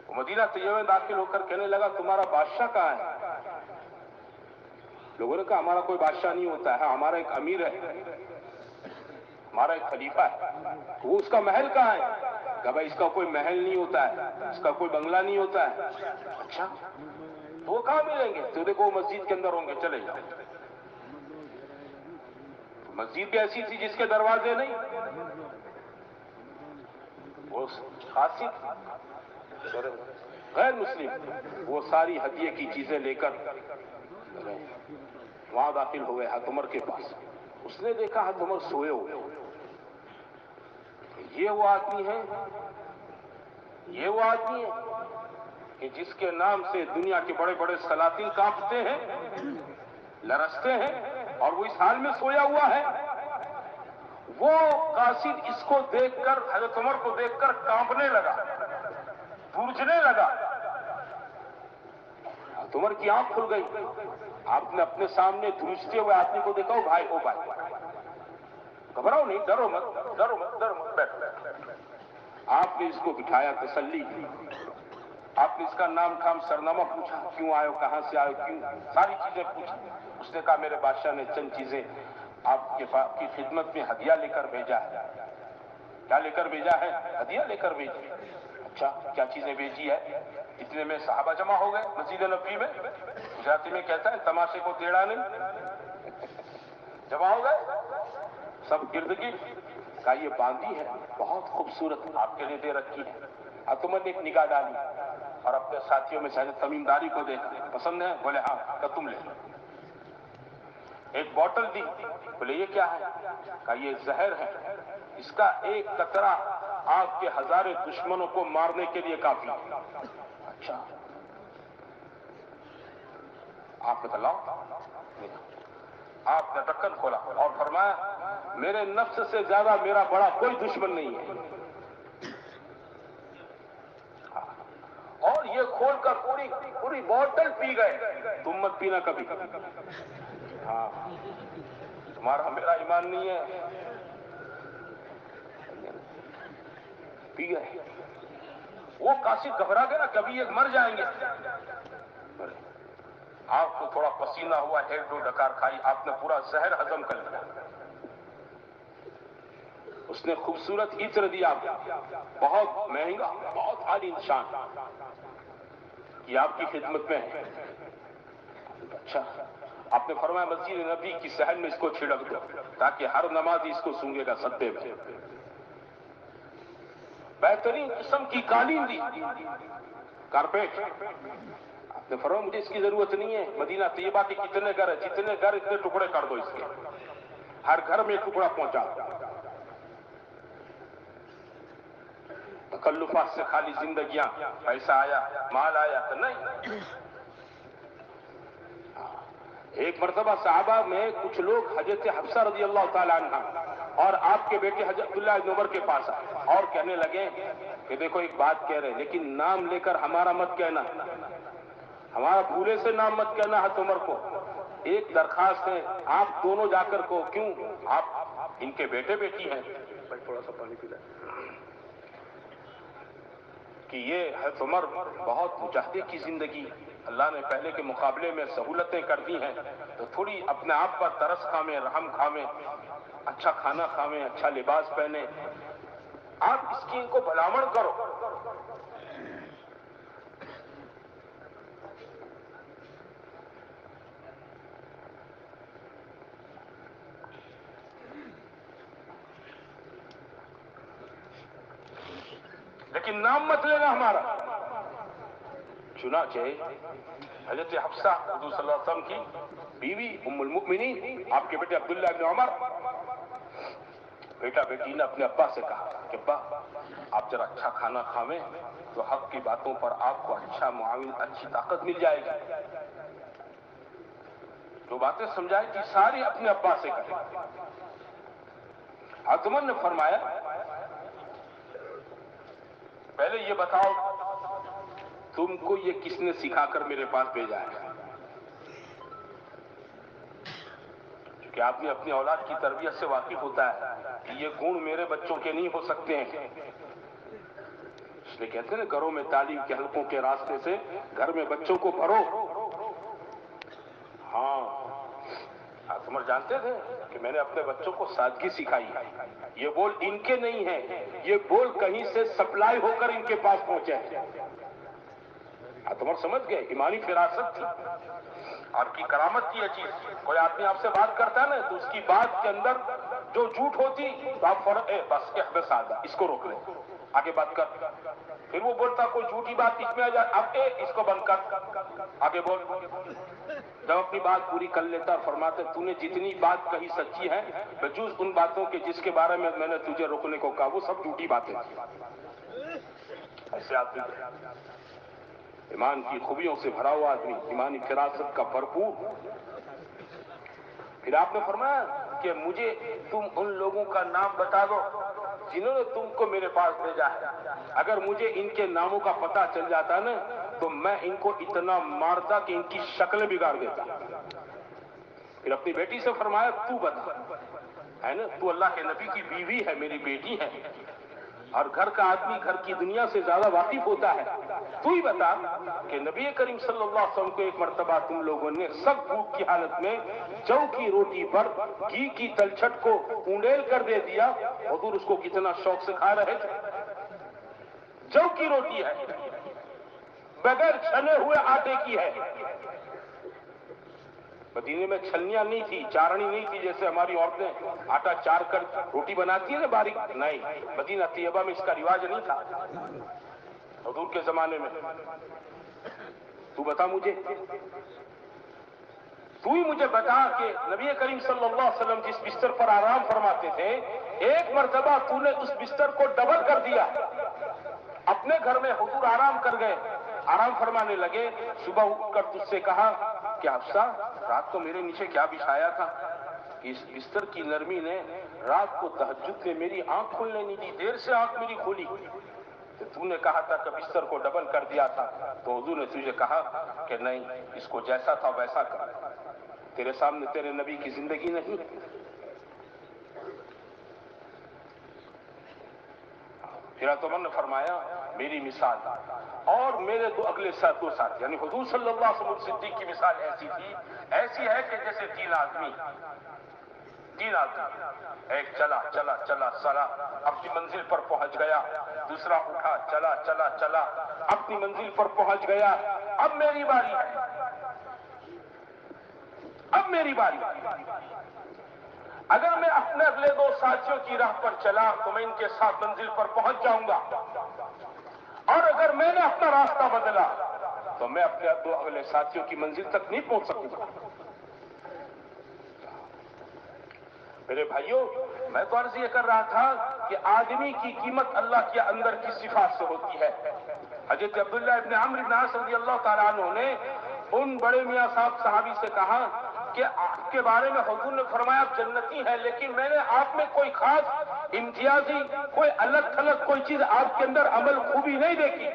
وہ مدینہ طیبہ میں داخل ہو کر کہنے لگا, تمہارا بادشاہ کہاں ہے؟ لوگوں نے کہا, ہمارا کوئی بادشاہ نہیں ہوتا ہے, ہمارا ایک امیر ہے, ہمارا ایک خلیفہ ہے. وہ اس کا محل کہاں ہے؟ کہ بھائی اس کا کوئی محل نہیں ہوتا ہے, اس کا کوئی بنگلہ نہیں ہوتا ہے. اچھا, تو وہ کہاں ملیں گے؟ تو دیکھو وہ مسجد کے اندر ہوں گے, چلے جاؤ. مسجد بھی ایسی تھی جس کے دروازے نہیں. وہ خاصی غیر مسلم, وہ ساری ہدیے کی چیزیں لے کر وہاں داخل ہوئے حضرت عمر کے پاس. اس نے دیکھا حضرت عمر سوئے ہوئے. یہ وہ آدمی ہے کہ جس کے نام سے دنیا کے بڑے بڑے سلاطین کانپتے ہیں, لرزتے ہیں, اور وہ اس حال میں سویا ہوا ہے. وہ قاصد اس کو دیکھ کر, حضرت عمر کو دیکھ کر کانپنے لگا, دھرجنے لگا. حضرت عمر کی آنکھ کھل گئی. آپ نے اپنے سامنے دھرجتے ہوئے آدمی کو دیکھا, بھائی گھبراؤ نہیں, ڈرو مت, بیٹھو. آپ نے اس کو بٹھایا, تسلی دی. آپ نے اس کا نام کام سرنامہ پوچھا, کیوں آئے ہو, کہاں سے آئے ہو, کیوں, ساری چیزیں پوچھی. اس نے کہا, میرے بادشاہ نے چند چیزیں آپ کی خدمت میں ہدیہ لے کر بھیجا ہے. کیا لے کر بھیجا ہے؟ ہدیہ لے کر بھیجی. اچھا, کیا چیزیں بھیجی ہے؟ اتنے میں صحابہ جمع ہو گئے مسجد نبوی میں. گجراتی میں کہتا ہے تماشے کو ٹیڑھا نہیں. جمع ہو گئے سب گرد گرد. کہا, یہ باندھی ہے, بہت خوبصورت, آپ کے لیے دے رکھی ہے. عمر نے ایک نگاہ ڈالی اور اپنے ساتھیوں میں شاید تمیم داری کو دیکھا, پسند ہے؟ بولے ہاں. کہ تم لے. ایک بوتل دی, بولے یہ کیا ہے؟ کہا یہ زہر ہے, اس کا ایک قطرہ آپ کے ہزارے دشمنوں کو مارنے کے لیے کافی ہے. اچھا, آپ بتلاؤ. آپ نے ڈھکن کھولا اور فرمایا, میرے نفس سے زیادہ میرا بڑا کوئی دشمن نہیں ہے. اور یہ کھول کر پوری بوتل پی گئے. تم مت پینا کبھی. ہاں, تمہارا میرا ایمان نہیں ہے. پی گئے. وہ قاصد گھبرا گیا, کبھی یہ مر جائیں گے. آپ کو تھوڑا پسینہ ہوا, 1-2 ڈکار کھائی, آپ نے پورا زہر ہضم کر لیا. اس نے خوبصورت عطر دیا, بہت مہنگا, بہت عالی نشان, یہ آپ کی خدمت میں ہے. اچھا, آپ نے فرمایا مسجد نبی کی صحن میں اس کو چھڑک دو تاکہ ہر نمازی اس کو سونگے گا سدے میں. بہترین قسم کی قالین دی, کارپیٹ. آپ نے فرمایا مجھے اس کی ضرورت نہیں ہے, مدینہ طیبہ کے کتنے گھر ہیں, جتنے گھر اتنے ٹکڑے کر دو اس کے, ہر گھر میں ٹکڑا پہنچا. تکلفات سے خالی زندگیاں, پیسہ آیا, مال آیا تو نہیں. ایک مرتبہ صحابہ میں کچھ لوگ حضرت حفصہ رضی اللہ تعالیٰ عنہ اور آپ کے بیٹے حضرت عبداللہ بن عمر کے پاس آئے اور کہنے لگے کہ دیکھو ایک بات کہہ رہے, لیکن نام لے کر ہمارا مت کہنا, ہمارا بھولے سے نام مت کہنا حضرت عمر کو. ایک درخواست ہے، آپ دونوں جا کر کو، کیوں آپ ان کے بیٹے بیٹی ہیں، بھائی تھوڑا سا پانی پی لیں، کہ یہ حضرت عمر بہت مجاہدے کی زندگی، اللہ نے پہلے کے مقابلے میں سہولتیں کر دی ہیں، تو تھوڑی اپنے آپ پر ترس کھامیں، رحم کھامیں، اچھا کھانا کھامیں، اچھا لباس پہنیں، آپ اس کی ان کو بھلامڑ کرو۔ لیکن نام مت لینا ہمارا۔ چنانچہ حضرت حفصہ حضور صلی اللہ علیہ وسلم کی بیوی ام المؤمنین، آپ کے بیٹے عبداللہ ابن عمر، بیٹا بیٹی نے اپنے ابا سے کہا کہ ابا آپ ذرا اچھا کھانا کھاویں تو حق کی باتوں پر آپ کو اچھا معاون، اچھی طاقت مل جائے گی۔ جو باتیں سمجھائی تھی ساری اپنے ابا سے کہیں۔ حضرت عمر نے فرمایا پہلے یہ بتاؤ تم کو یہ کس نے سکھا کر میرے پاس بھیجا ہے؟ کہ آدمی اپنی اولاد کی تربیت سے واقف ہوتا ہے کہ یہ گن میرے بچوں کے نہیں ہو سکتے ہیں، اس لیے کہتے ہیں نا گھروں میں تعلیم کے حلقوں کے راستے سے گھر میں بچوں کو بھرو۔ ہاں آپ عمر جانتے تھے کہ میں نے اپنے بچوں کو سادگی سکھائی ہے، یہ بول ان کے نہیں ہیں، یہ بول کہیں سے سپلائی ہو کر ان کے پاس پہنچے۔ عمر سمجھ گئے ایمانی فراست تھی، آپ کی کرامت کی یہ چیز۔ کوئی آدمی آپ سے بات کرتا ہے نا تو اس کی بات کے اندر جو جھوٹ ہوتی تو آپ فوراً بس احبس آدھا اس کو روک لیں، آگے بات کر۔ پھر وہ بولتا کوئی جھوٹی بات اس میں آ جائے، اب اس کو بند کر، آگے بول۔ جب اپنی بات پوری کر لیتا فرماتے تو نے جتنی بات کہی سچی ہے بجوز ان باتوں کے جس کے بارے میں میں نے تجھے روکنے کو کہا وہ سب جھوٹی باتیں۔ ایسے آدمی ایمان کی خوبیوں سے بھرا ہوا آدمی، ایمانی فراست کا بھرپور۔ پھر آپ نے فرمایا کہ مجھے تم ان لوگوں کا نام بتا دو جنہوں نے تم کو میرے پاس بھیجا ہے، اگر مجھے ان کے ناموں کا پتہ چل جاتا نا تو میں ان کو اتنا مارتا کہ ان کی شکلیں بگاڑ دیتا۔ پھر اپنی بیٹی سے فرمایا تو بتا، ہے نا تو اللہ کے نبی کی بیوی ہے، میری بیٹی ہے، اور گھر کا آدمی گھر کی دنیا سے زیادہ واقف ہوتا ہے، تو ہی بتا کہ نبی کریم صلی اللہ علیہ وسلم کو ایک مرتبہ تم لوگوں نے سب بھوک کی حالت میں جو کی روٹی پر گھی کی تلچھٹ کو اونڈیل کر دے دیا، حضور اس کو کتنا شوق سے کھا رہے تھے۔ جو کی روٹی ہے، بغیر چھنے ہوئے آٹے کی ہے۔ مدینے میں چھلنیاں نہیں تھی، چارنی نہیں تھی جیسے ہماری عورتیں آٹا چار کر روٹی بناتی ہیں نا باریک، نہیں، مدینہ طیبہ میں اس کا رواج نہیں تھا حضور کے زمانے میں۔ تو بتا مجھے، تو ہی مجھے بتا کہ نبی کریم صلی اللہ علیہ وسلم جس بستر پر آرام فرماتے تھے ایک مرتبہ تو نے اس بستر کو ڈبل کر دیا۔ اپنے گھر میں حضور آرام کر گئے، آرام فرمانے لگے، صبح اٹھ کر تجھ سے کہا کہ حفصہ رات کو میرے نیچے کیا بچھایا تھا؟ اس بستر کی نرمی نے رات کو تہجد میں میری آنکھ کھلنے نہیں دی، دیر سے آنکھ میری کھولی۔ تو نے کہا تھا کہ بستر کو ڈبل کر دیا تھا، تو حضور نے تجھے کہا کہ نہیں، اس کو جیسا تھا ویسا کر، تیرے سامنے تیرے نبی کی زندگی نہیں۔ پھر عمر نے فرمایا میری مثال اور میرے دو اگلے دو ساتھی یعنی حضور صلی اللہ علیہ وسلم صدیق کی مثال ایسی تھی، ایسی ہے کہ جیسے تین آدمی، ایک چلا چلا چلا چلا اپنی منزل پر پہنچ گیا، دوسرا اٹھا چلا چلا چلا اپنی منزل پر پہنچ گیا، اب میری باری ہے، اب میری باری۔ اگر میں اپنے اگلے دو ساتھیوں کی راہ پر چلا تو میں ان کے ساتھ منزل پر پہنچ جاؤں گا، اور اگر میں نے اپنا راستہ بدلا تو میں اپنے دو اگلے ساتھیوں کی منزل تک نہیں پہنچ سکوں گا۔ میرے بھائیوں، میں تو عرض یہ کر رہا تھا کہ آدمی کی قیمت اللہ کے اندر کی صفات سے ہوتی ہے۔ حضرت عبداللہ ابن عمرو بن عاص رضی اللہ تعالیٰ عنہ نے ان بڑے میاں صاحب صحابی سے کہا کہ آپ کے بارے میں حضور نے فرمایا آپ جنتی ہیں، لیکن میں نے آپ میں کوئی خاص امتیازی، کوئی الگ تھلگ کوئی چیز آپ کے اندر عمل خوبی نہیں دیکھی۔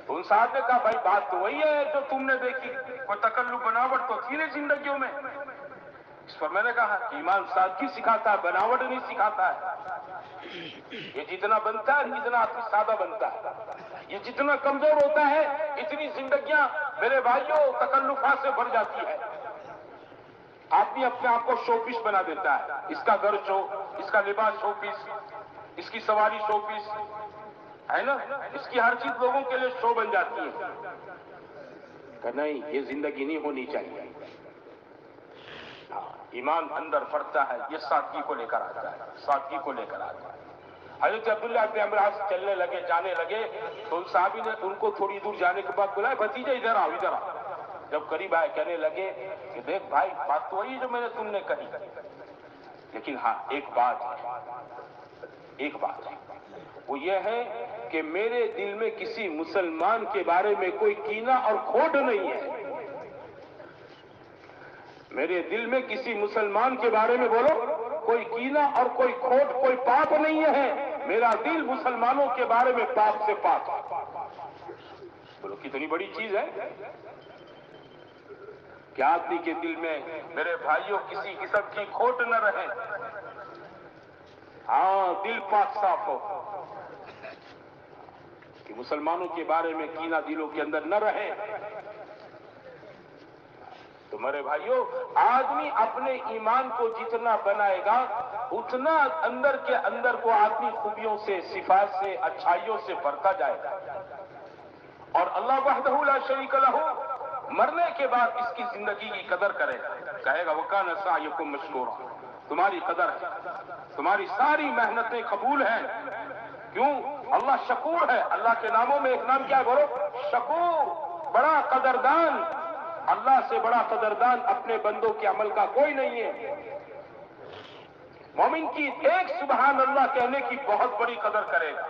ان صاحب نے کہا بھائی بات تو وہی ہے جو تم نے دیکھی۔ کوئی تکلف بناوٹ تو تھی نہیں زندگیوں میں. اس پر میں نے کہا کہ ایمان سادگی سکھاتا ہے، بناوٹ نہیں سکھاتا ہے. یہ جتنا بنتا ہے اتنا آدمی سادہ بنتا ہے. یہ جتنا کمزور ہوتا ہے اتنی زندگیاں میرے بھائیوں تکلفات سے بھر جاتی ہے. آدمی اپنے آپ کو شو پیس بنا دیتا ہے. اس کا گھر شو، اس کا لباس شو پیس، اس کی سواری شو پیس ہے نا، اس کی ہر چیز لوگوں کے لیے شو بن جاتی ہے. کہ نہیں، یہ زندگی نہیں ہونی چاہیے. ایمان اندر بڑھتا ہے، یہ سادگی کو لے کر آتا ہے، سادگی کو لے کر آتا ہے. حضرت عبداللہ بن عمرو عاص چلنے لگے، جانے لگے تو ان صحابی نے ان کو تھوڑی دور جانے کے بعد بلایا، بھتیجے ادھر آؤ ادھر آؤ. جب قریب آئے کہنے لگے کہ دیکھ بھائی، بات تو وہی جو میں نے تم نے کہی، لیکن ہاں ایک بات ہے، وہ یہ ہے کہ میرے دل میں کسی مسلمان کے بارے میں کوئی کینہ اور کھوٹ نہیں ہے. میرے دل میں کسی مسلمان کے بارے میں بولو کوئی کینہ اور کوئی کھوٹ، کوئی پاپ نہیں ہے. میرا دل مسلمانوں کے بارے میں پاپ سے پاک ہے. بولو کتنی بڑی چیز ہے کہ آدمی کے دل میں میرے بھائیوں کسی قسم کی کھوٹ نہ رہے. ہاں، دل پاک صاف ہو کہ مسلمانوں کے بارے میں کینہ دلوں کے اندر نہ رہے. تو میرے بھائیوں، آدمی اپنے ایمان کو جتنا بنائے گا اتنا اندر کے اندر کو آدمی خوبیوں سے، صفات سے، اچھائیوں سے بھرتا جائے گا. اور اللہ وحدہ لا شریک لہ مرنے کے بعد اس کی زندگی کی قدر کرے گا. کہے گا وَكَانَ سَعْيُكُمْ مَشْكُورًا، تمہاری قدر ہے، تمہاری ساری محنتیں قبول ہیں. کیوں؟ اللہ شکور ہے. اللہ کے ناموں میں ایک نام کیا ہے بولو؟ شکور. بڑا قدردان. اللہ سے بڑا قدردان اپنے بندوں کے عمل کا کوئی نہیں ہے. مومن کی ایک سبحان اللہ کہنے کی بہت بڑی قدر کرے گا،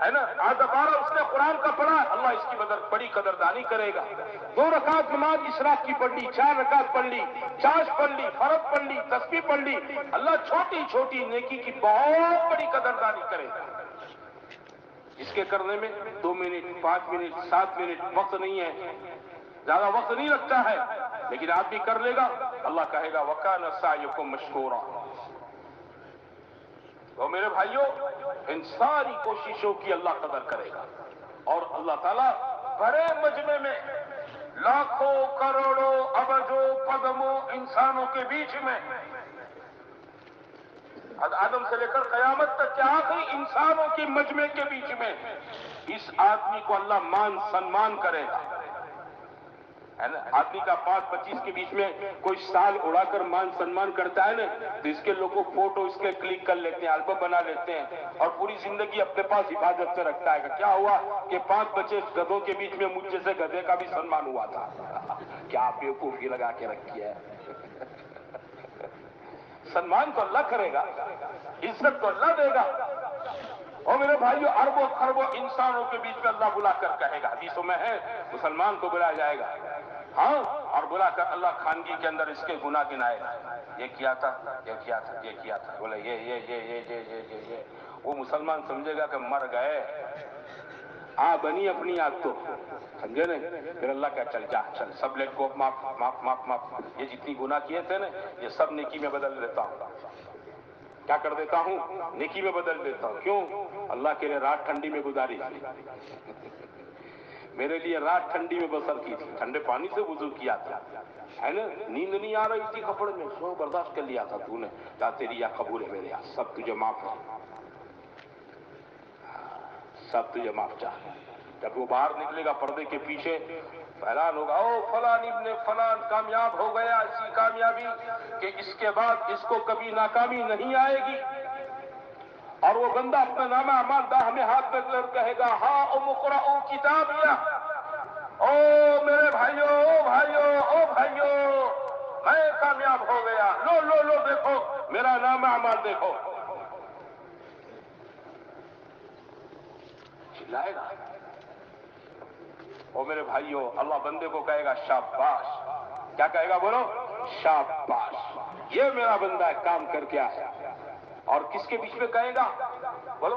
ہے نا. دوبارہ اس نے قرآن کا پڑھا، اللہ اس کی بڑی قدردانی کرے گا. 2 رکعت نماز اشراق کی پڑھ لی، 4 رکعت پڑھ لی، چاش پڑھ لی، فرض پڑھ لی، تسبیح پڑھ لی، اللہ چھوٹی چھوٹی نیکی کی بہت بڑی قدردانی کرے گا. اس کے کرنے میں 2 منٹ، 5 منٹ، 7 منٹ وقت نہیں ہے، زیادہ وقت نہیں لگتا ہے، لیکن آدمی کر لے گا. اللہ کہے گا وَكَانَ سَعْيُكُمْ مَشْكُورًا. تو میرے بھائیوں، ان ساری کوششوں کی اللہ قدر کرے گا. اور اللہ تعالیٰ بڑے مجمع میں لاکھوں کروڑوں ابجوں پدموں انسانوں کے بیچ میں، آدم سے لے کر قیامت تک کے آخری انسانوں کے مجمع کے بیچ میں اس آدمی کو اللہ مان سنمان کرے گا. آدمی کا 5-25 کے بیچ میں کوئی سال اڑا کر مان سنمان کرتا ہے نا، تو اس کے لوگوں فوٹو اس کے کلک کر لیتے ہیں، البم بنا لیتے ہیں اور پوری زندگی اپنے پاس حفاظت سے رکھتا ہے. کیا ہوا کہ 5 بچے گدھوں کے بیچ میں مجھ جیسے گدھے کا بھی سنمان ہوا تھا. کیا بیوقوفی لگا کے رکھی ہے. سنمان تو اللہ کرے گا، عزت تو اللہ دے گا. اور میرے بھائیو، اربوں خربوں انسانوں کے بیچ میں اللہ بلا کر کہے گا، حدیثوں میں ہے، مسلمان کو بلایا جائے گا، ہاں، اور بلا کر اللہ خانگی کے اندر اس کے گناہ گنائے گا. یہ کیا تھا، یہ کیا تھا، یہ کیا تھا. بولے یہ وہ مسلمان سمجھے گا کہ مر گئے. بنی اپنی آگ تو سمجھے نا. پھر اللہ کا چل جا، چل سب لیٹ کو معاف معاف معاف معاف. یہ جتنی گناہ کیے تھے نا یہ سب نیکی میں بدل دیتا ہوں. کیا کر دیتا ہوں؟ نیکی میں بدل دیتا ہوں. کیوں؟ اللہ کے لیے رات ٹھنڈی میں گزاری تھی، میرے لیے رات ٹھنڈی میں بسر کی تھی، ٹھنڈے پانی سے وضو کیا تھا، ہے نا. نیند نہیں آ رہی تھی کپڑے میں، سو برداشت کر لیا تھا تو نے. کیا تیری یا قبول ہے میرے یہاں، سب تجھے معاف ہے، سب تجھے معاف چاہے. جب وہ باہر نکلے گا پردے کے پیچھے اعلان ہوگا، او فلان ابن فلان کامیاب ہو گیا ایسی کامیابی کہ اس کے بعد اس کو کبھی ناکامی نہیں آئے گی. اور وہ بندہ اپنا نامہ اعمال داہ میں ہاتھ میں کر کہے گا، ہاں اقرؤ کتابیہ. او میرے بھائیو، او بھائیو، او بھائیو، میں کامیاب ہو گیا، لو لو لو دیکھو میرا نامہ اعمال دیکھو. چلائے گا. او میرے بھائیو، اللہ بندے کو کہے گا شاباش. کیا کہے گا بولو؟ شاباش، یہ میرا بندہ ہے، کام کر کے آیا. اور کس کے بیچ میں کہے گا بولو؟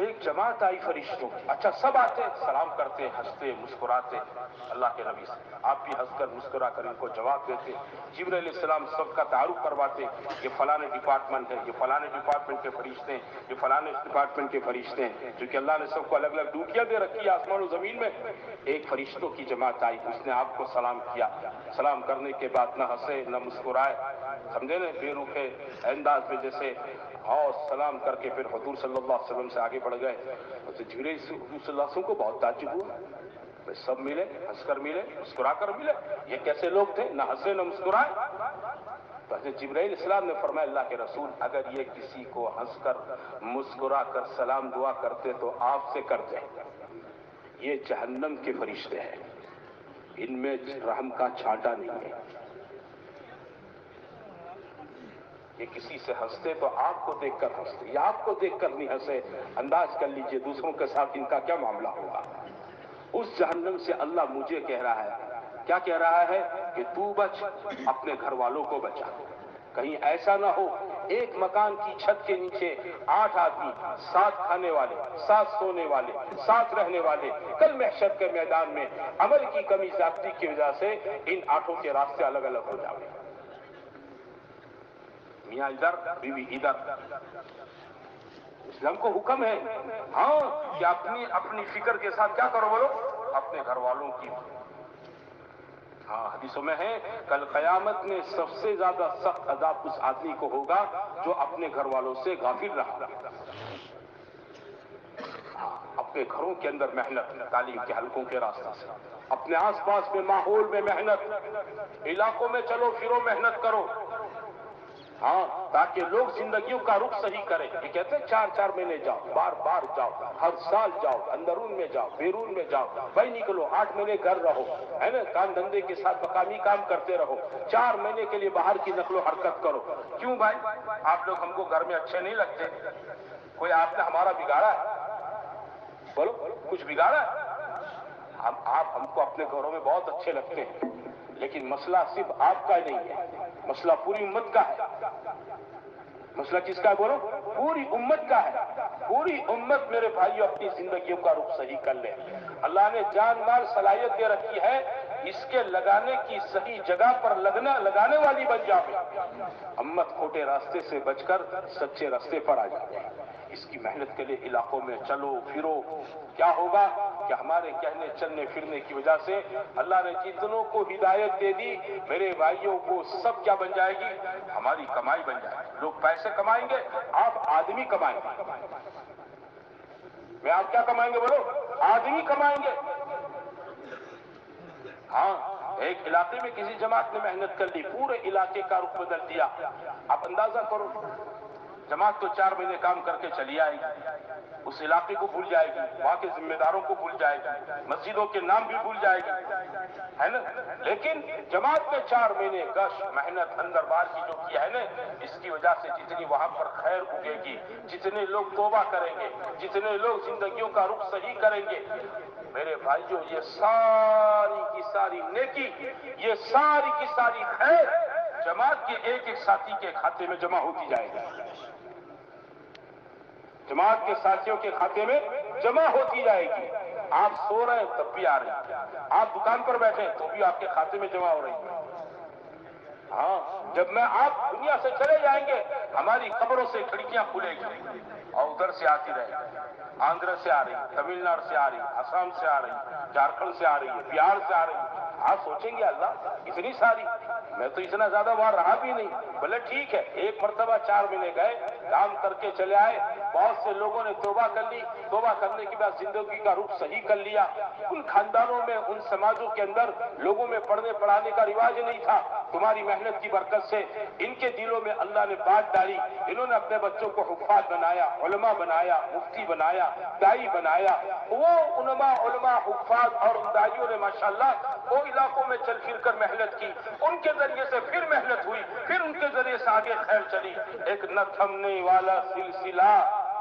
ایک جماعت آئی فرشتوں کی. اچھا سب آتے سلام کرتے ہنستے مسکراتے اللہ کے نبی سے. آپ بھی ہنس کر مسکرا کر ان کو جواب دیتے. جبرائیل علیہ السلام سب کا تعارف کرواتے. یہ فلانے ڈپارٹمنٹ ہے, یہ فلانے ڈپارٹمنٹ کے فرشتے ہیں, یہ فلانے ڈپارٹمنٹ کے فرشتے ہیں, کیونکہ اللہ نے سب کو الگ الگ ڈیوٹیاں دے رکھی ہے آسمان و زمین میں. ایک فرشتوں کی جماعت آئی, اس نے آپ کو سلام کیا. سلام کرنے کے بعد نہ ہنسے نہ مسکرائے, سمجھے نا, بے روکھے انداز میں جیسے اور سلام کر کے پھر حضور صلی اللہ علیہ وسلم سے آگے بڑھ گئے. تو جبرائیل حضور صلی اللہ علیہ وسلم کو بہت تعجب ہوا. سب ملے, ہنس کر ملے, مسکرا کر ملے, یہ کیسے لوگ تھے, نہ ہنسے نہ مسکرائے. تو حضرت جبرائیل السلام نے فرمایا اللہ کے رسول اگر یہ کسی کو ہنس کر مسکرا کر سلام دعا کرتے تو آپ سے کرتے. یہ جہنم کے فرشتے ہیں, ان میں رحم کا چھانٹا نہیں ہے. یہ کسی سے ہنستے تو آپ کو دیکھ کر ہنستے, یا آپ کو دیکھ کر نہیں ہنسے. انداز کر لیجئے دوسروں کے ساتھ ان کا کیا معاملہ ہوگا. اس جہنم سے اللہ مجھے کہہ رہا ہے, کیا کہہ رہا ہے کہ تو بچ, اپنے گھر والوں کو بچا. کہیں ایسا نہ ہو ایک مکان کی چھت کے نیچے 8 آدمی, 7 کھانے والے, 7 سونے والے, 7 رہنے والے, کل محشر کے میدان میں عمل کی کمی زیادتی کی وجہ سے ان 8 کے راستے الگ الگ ہو جائیں. میاں ادھر, بیوی ادھر. اسلام کو حکم ہے ہاں کہ اپنی فکر کے ساتھ کیا کرو بولو, اپنے گھر والوں کی. ہاں حدیثوں میں ہے کل قیامت میں سب سے زیادہ سخت عذاب اس آدمی کو ہوگا جو اپنے گھر والوں سے غافل رہا. اپنے گھروں کے اندر محنت, تعلیم کے حلقوں کے راستے سے, اپنے آس پاس میں ماحول میں محنت, علاقوں میں چلو پھرو محنت کرو. ہاں تاکہ لوگ زندگیوں کا رخ صحیح کریں. یہ کہتے ہیں 4 مہینے جاؤ, بار بار جاؤ, ہر سال جاؤ, اندرون میں جاؤ, بیرون میں جاؤ, بھائی نکلو 8 مہینے گھر رہو, ہے نا, کام دھندے کے ساتھ مقامی کام کرتے رہو, 4 مہینے کے لیے باہر کی نقل و حرکت کرو. کیوں بھائی آپ لوگ ہم کو گھر میں اچھے نہیں لگتے؟ کوئی آپ نے ہمارا بگاڑا ہے؟ بولو کچھ بگاڑا ہے؟ آپ ہم کو اپنے گھروں میں بہت اچھے لگتے ہیں, لیکن مسئلہ صرف آپ کا نہیں ہے, مسئلہ پوری امت کا ہے. مسئلہ کس کا ہے بولو؟ پوری امت کا ہے. پوری امت میرے بھائیو اپنی زندگیوں کا رخ صحیح کر لے. اللہ نے جان مال صلاحیت دے رکھی ہے, اس کے لگانے کی صحیح جگہ پر لگانے والی بن جاؤ. امت کھوٹے راستے سے بچ کر سچے راستے پر آ جائے. اس کی محنت کے لیے علاقوں میں چلو پھرو. کیا ہوگا کہ ہمارے کہنے چلنے پھرنے کی وجہ سے اللہ نے جتنوں کو ہدایت دے دی میرے بھائیوں کو سب کیا بن جائے گی, ہماری کمائی بن جائے گی. لوگ پیسے کمائیں گے, آپ آدمی کمائیں گے. میں آپ کیا کمائیں گے بولو؟ آدمی کمائیں گے. ہاں ایک علاقے میں کسی جماعت نے محنت کر لی, پورے علاقے کا رخ بدل دیا. آپ اندازہ کرو, جماعت تو 4 مہینے کام کر کے چلی آئے گی, اس علاقے کو بھول جائے گی, وہاں کے ذمہ داروں کو بھول جائے گی, مسجدوں کے نام بھی بھول جائے گی, ہے نا. لیکن جماعت میں 4 مہینے گش محنت اندر باہر کی جو کی ہے نا, اس کی وجہ سے جتنی وہاں پر خیر اگے گی, جتنے لوگ توبہ کریں گے, جتنے لوگ زندگیوں کا رخ صحیح کریں گے, میرے بھائیوں یہ ساری کی ساری نیکی, یہ ساری کی ساری خیر جماعت کے ایک ایک ساتھی کے کھاتے میں جمع ہوتی جائے گی. جماعت کے ساتھیوں کے کھاتے میں جمع ہوتی جائے گی. آپ سو رہے ہیں تب بھی آ رہی ہے, آپ دکان پر بیٹھے تو بھی آپ کے کھاتے میں جمع ہو رہی ہے. ہاں جب میں آپ دنیا سے چلے جائیں گے ہماری قبروں سے کھڑکیاں کھلے گی اور ادھر سے آتی رہے گی, آندھرا سے آ رہی, تمل ناڈو سے آ رہی, آسام سے آ رہی, جھارکھنڈ سے آ رہی ہے, بہار سے آ رہی ہے. آپ سوچیں گے اللہ اتنی ساری, میں تو اتنا زیادہ وہاں رہا بھی نہیں. بولے ٹھیک ہے, ایک مرتبہ 4 مہینے گئے, کام کر کے چلے آئے, بہت سے لوگوں نے توبہ کر لی, توبہ کرنے کے بعد زندگی کا رخ صحیح کر لیا. ان خاندانوں میں ان سماجوں کے اندر لوگوں میں پڑھنے پڑھانے کا رواج نہیں تھا. تمہاری محنت کی برکت سے ان کے دلوں میں اللہ نے بات ڈالی, انہوں نے اپنے بچوں کو حفاظ بنایا, علماء بنایا, مفتی بنایا, دائی بنایا. وہ علماء حفاظ اور ان دائیوں نے ماشاءاللہ وہ علاقوں میں چل پھر کر محنت کی, ان کے ذریعے سے پھر محنت ہوئی, پھر ان کے ذریعے سے آگے خیر چلی. ایک نہ تھمنے والا سلسلہ,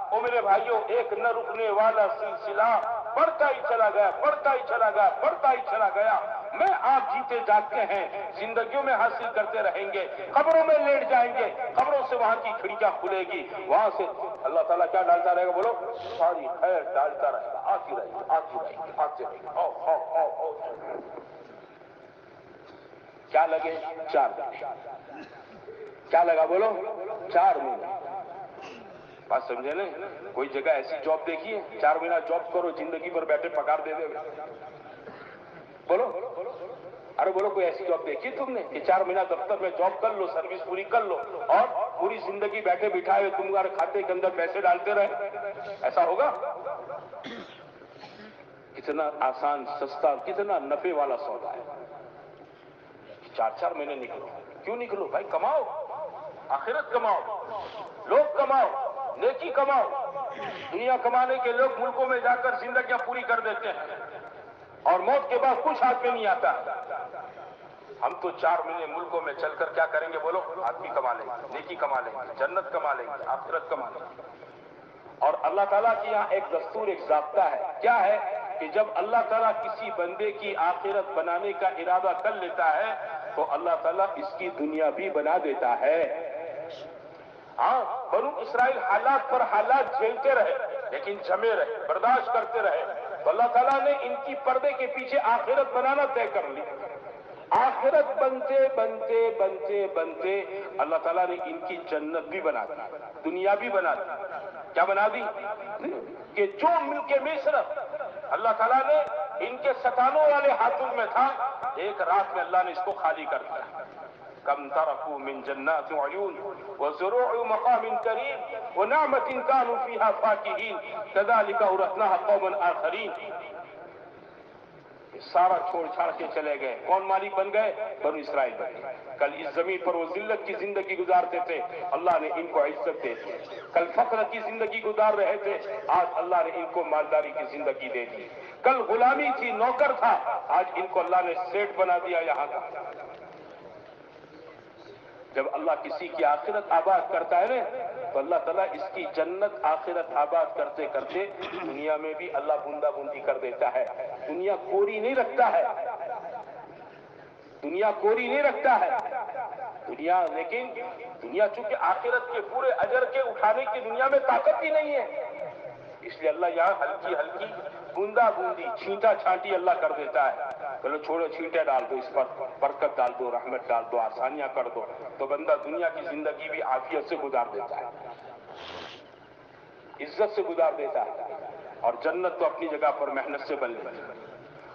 او میرے بھائیوں, ایک نہ رکنے والا سلسلہ بڑھتا ہی چلا گیا, بڑھتا ہی چلا گیا, بڑھتا ہی چلا گیا. میں آپ جیتے جاگتے ہیں, زندگیوں میں حاصل کرتے رہیں گے, قبروں میں لیٹ جائیں گے, قبروں سے وہاں کی کھڑکیاں کھلے گی, وہاں سے اللہ تعالیٰ کیا ڈالتا رہے گا بولو؟ ساری خیر ڈالتا رہے گا، آتی رہے گی آتی رہے گی آتی رہے گی۔ آؤ آؤ آؤ آؤ۔ کیا لگے؟ 4 مہینے۔ کیا لگا بولو؟ 4 مہینے۔ بات سمجھے نا؟ کوئی جگہ ایسی جاب دیکھی ہے 4 مہینہ جاب کرو زندگی پر بیٹھے پگار دے دے بولو؟ ارے بولو کوئی ایسی جاب دیکھی تم نے کہ 4 مہینہ دفتر میں جاب کر لو، سروس پوری کر لو اور پوری زندگی بیٹھے بٹھائے تمہارے کھاتے کے اندر پیسے ڈالتے رہے؟ ایسا ہوگا؟ کتنا آسان، سستا، کتنا نفع والا سودا ہے۔ 4 مہینے نکلو۔ کیوں نکلو بھائی؟ کماؤ، آخرت کماؤ، لوگ کماؤ، نیکی کماؤ۔ دنیا کمانے کے لوگ ملکوں میں جا کر زندگیاں پوری کر دیتے ہیں اور موت کے بعد کچھ ہاتھ میں نہیں آتا۔ ہم تو 4 مہینے ملکوں میں چل کر کیا کریں گے بولو؟ آدمی کما لیں گے، نیکی کما لیں گے، جنت کما لیں گے، آخرت کما لیں گے۔ اور اللہ تعالیٰ کی یہاں ایک دستور، ایک ضابطہ ہے۔ کیا ہے؟ کہ جب اللہ تعالیٰ کسی بندے کی آخرت بنانے کا ارادہ کر لیتا ہے تو اللہ تعالیٰ اس کی دنیا بھی بنا دیتا ہے۔ ہاں، بنو اسرائیل حالات پر حالات جھیلتے رہے لیکن جمے رہے، برداشت کرتے رہے تو اللہ تعالیٰ نے ان کی پردے کے پیچھے آخرت بنانا طے کر لی۔ آخرت بنتے بنتے بنتے بنتے اللہ تعالیٰ نے ان کی جنت بھی بنا دی، دنیا بھی بنا دی۔ کیا بنا دی؟ کہ جو ملک مصر اللہ تعالیٰ نے ان کے ستانوں والے ہاتھوں میں تھا، ایک رات میں اللہ نے اس کو خالی کر دیا۔ کم ترکوا من جنات وعیون وزروع مقام کریم ونعمت كانوا فيها فاكهین كذلك اورثناها قوما آخرین۔ سارا چھوڑ چھاڑ کے چلے گئے۔ کون مالک بن گئے؟ بنو اسرائیل بن گئے۔ کل اس زمین پر وہ ذلت کی زندگی گزارتے تھے، اللہ نے ان کو عزت دے دی۔ کل فقر کی زندگی گزار رہے تھے، آج اللہ نے ان کو مالداری کی زندگی دے دی۔ کل غلامی تھی، نوکر تھا، آج ان کو اللہ نے سیٹ بنا دیا یہاں کا۔ جب اللہ کسی کی آخرت آباد کرتا ہے نا تو اللہ تعالیٰ اس کی جنت آخرت آباد کرتے کرتے دنیا میں بھی اللہ بوندا بوندی کر دیتا ہے۔ دنیا کوری نہیں رکھتا ہے، دنیا کوری نہیں رکھتا ہے دنیا، لیکن دنیا چونکہ آخرت کے پورے اجر کے اٹھانے کی دنیا میں طاقت ہی نہیں ہے، اس لیے اللہ یہاں ہلکی ہلکی بوندا بوندی چھینٹا چھانٹی اللہ کر دیتا ہے۔ چلو چھوڑو، چھینٹے ڈال دو، اس پر برکت ڈال دو، رحمت ڈال دو، آسانیاں کر دو، تو بندہ دنیا کی زندگی بھی عافیت سے گزار دیتا ہے، عزت سے گزار دیتا ہے، اور جنت تو اپنی جگہ پر محنت سے بن لیتی ہے۔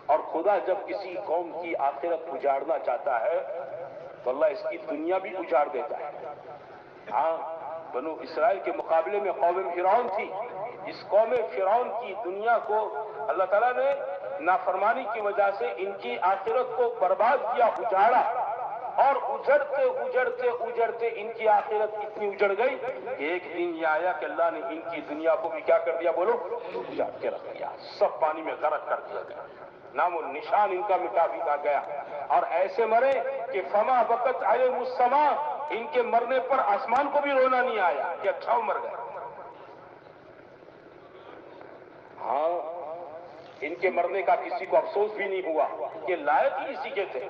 اور خدا جب کسی قوم کی آخرت اجاڑنا چاہتا ہے تو اللہ اس کی دنیا بھی اجاڑ دیتا ہے۔ ہاں، بنو اسرائیل کے مقابلے میں قوم فرعون تھی، اس قوم فرعون کی دنیا کو اللہ تعالیٰ نے نافرمانی کی وجہ سے ان کی آخرت کو برباد کیا، اجاڑا، اور اجڑتے اجڑتے اجڑتے ان کی آخرت اتنی اجڑ گئی کہ ایک دن یہ آیا کہ اللہ نے ان کی دنیا کو بھی کیا کر دیا بولو؟ اجاڑ کے رکھ دیا، سب پانی میں غرق کر دیا گیا، نام و نشان ان کا مٹا دیا گیا، اور ایسے مرے کہ فما بقت علیہم السماء، ان کے مرنے پر آسمان کو بھی رونا نہیں آیا کہ اچھا مر گئے۔ ہاں، ان کے مرنے کا کسی کو افسوس بھی نہیں ہوا کہ لائق ہی اسی کے تھے۔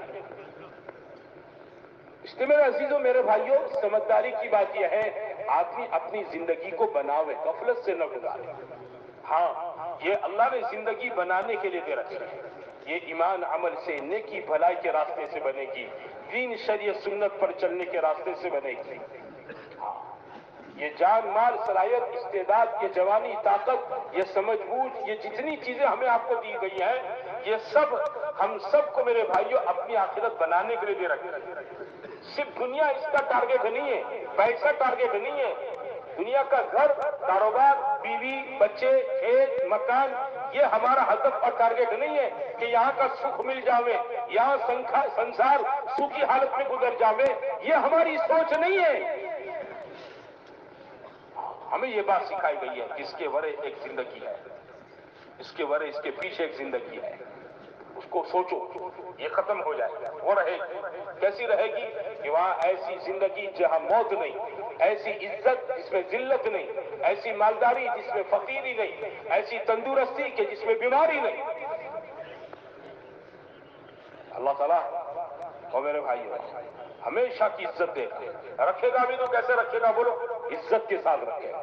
اس لیے میرے عزیزوں، میرے بھائیوں، سمجھداری کی بات یہ ہے آدمی اپنی زندگی کو بناوے، غفلت سے نہ گزارے۔ ہاں، یہ اللہ نے زندگی بنانے کے لیے دے رکھی ہے، یہ ایمان عمل سے، نیکی بھلائی کے راستے سے بنے گی، دین شریعت سنت پر چلنے کے راستے سے بنے گی۔ ہاں، یہ جان مال صلاحیت استعداد، یہ جوانی طاقت، یہ سمجھ بوجھ، یہ جتنی چیزیں ہمیں آپ کو دی گئی ہیں، یہ سب ہم سب کو میرے بھائیوں اپنی آخرت بنانے کے لیے دے رکھی ہے۔ صرف دنیا اس کا ٹارگیٹ نہیں ہے، پیسہ ٹارگیٹ نہیں ہے، دنیا کا گھر، کاروبار، بیوی، بچے، کھیت، مکان، یہ ہمارا ہدف اور ٹارگیٹ نہیں ہے کہ یہاں کا سکھ مل جاوے، یہاں سنسار سکھی حالت میں گزر جاوے، یہ ہماری سوچ نہیں ہے۔ ہمیں یہ بات سکھائی گئی ہے کہ اس کے ورے ایک زندگی ہے، اس کے ورے، اس کے پیچھے ایک زندگی ہے، اس کو سوچو، یہ ختم ہو جائے گا، وہ رہے گی، کیسی رہے گی کہ وہاں ایسی زندگی جہاں موت نہیں، ایسی عزت جس میں ذلت نہیں، ایسی مالداری جس میں فقیری نہیں، ایسی تندرستی کہ جس میں بیماری نہیں۔ اللہ تعالیٰ اور میرے بھائیوں ہمیشہ کی عزت دے گا، رکھے گا بھی تو کیسے رکھے گا بولو؟ عزت کے ساتھ رکھے گا۔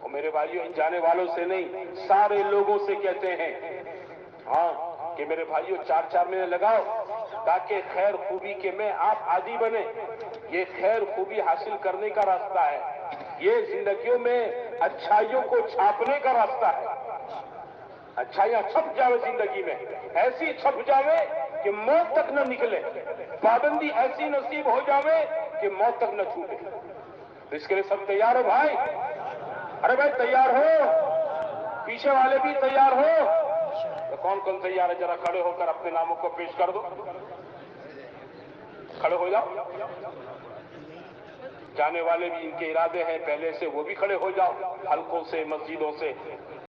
اور میرے بھائیوں ان جانے والوں سے نہیں، سارے لوگوں سے کہتے ہیں ہاں کہ میرے بھائیوں 4 مہینے لگاؤ تاکہ خیر خوبی کے میں آپ عادی بنے۔ یہ خیر خوبی حاصل کرنے کا راستہ ہے، یہ زندگیوں میں اچھائیوں کو چھاپنے کا راستہ ہے۔ اچھائیاں چھپ جاوے زندگی میں، ایسی چھپ جاوے کہ موت تک نہ نکلے، پابندی ایسی نصیب ہو جاوے کہ موت تک نہ چھوٹے۔ اس کے لیے سب تیار ہو بھائی؟ ارے بھائی تیار ہو؟ پیچھے والے بھی تیار ہو؟ تو کون کون تیار ہے ذرا کھڑے ہو کر اپنے ناموں کو پیش کر دو، کھڑے ہو جاؤ۔ جانے والے بھی ان کے ارادے ہیں پہلے سے، وہ بھی کھڑے ہو جاؤ، حلقوں سے مسجدوں سے۔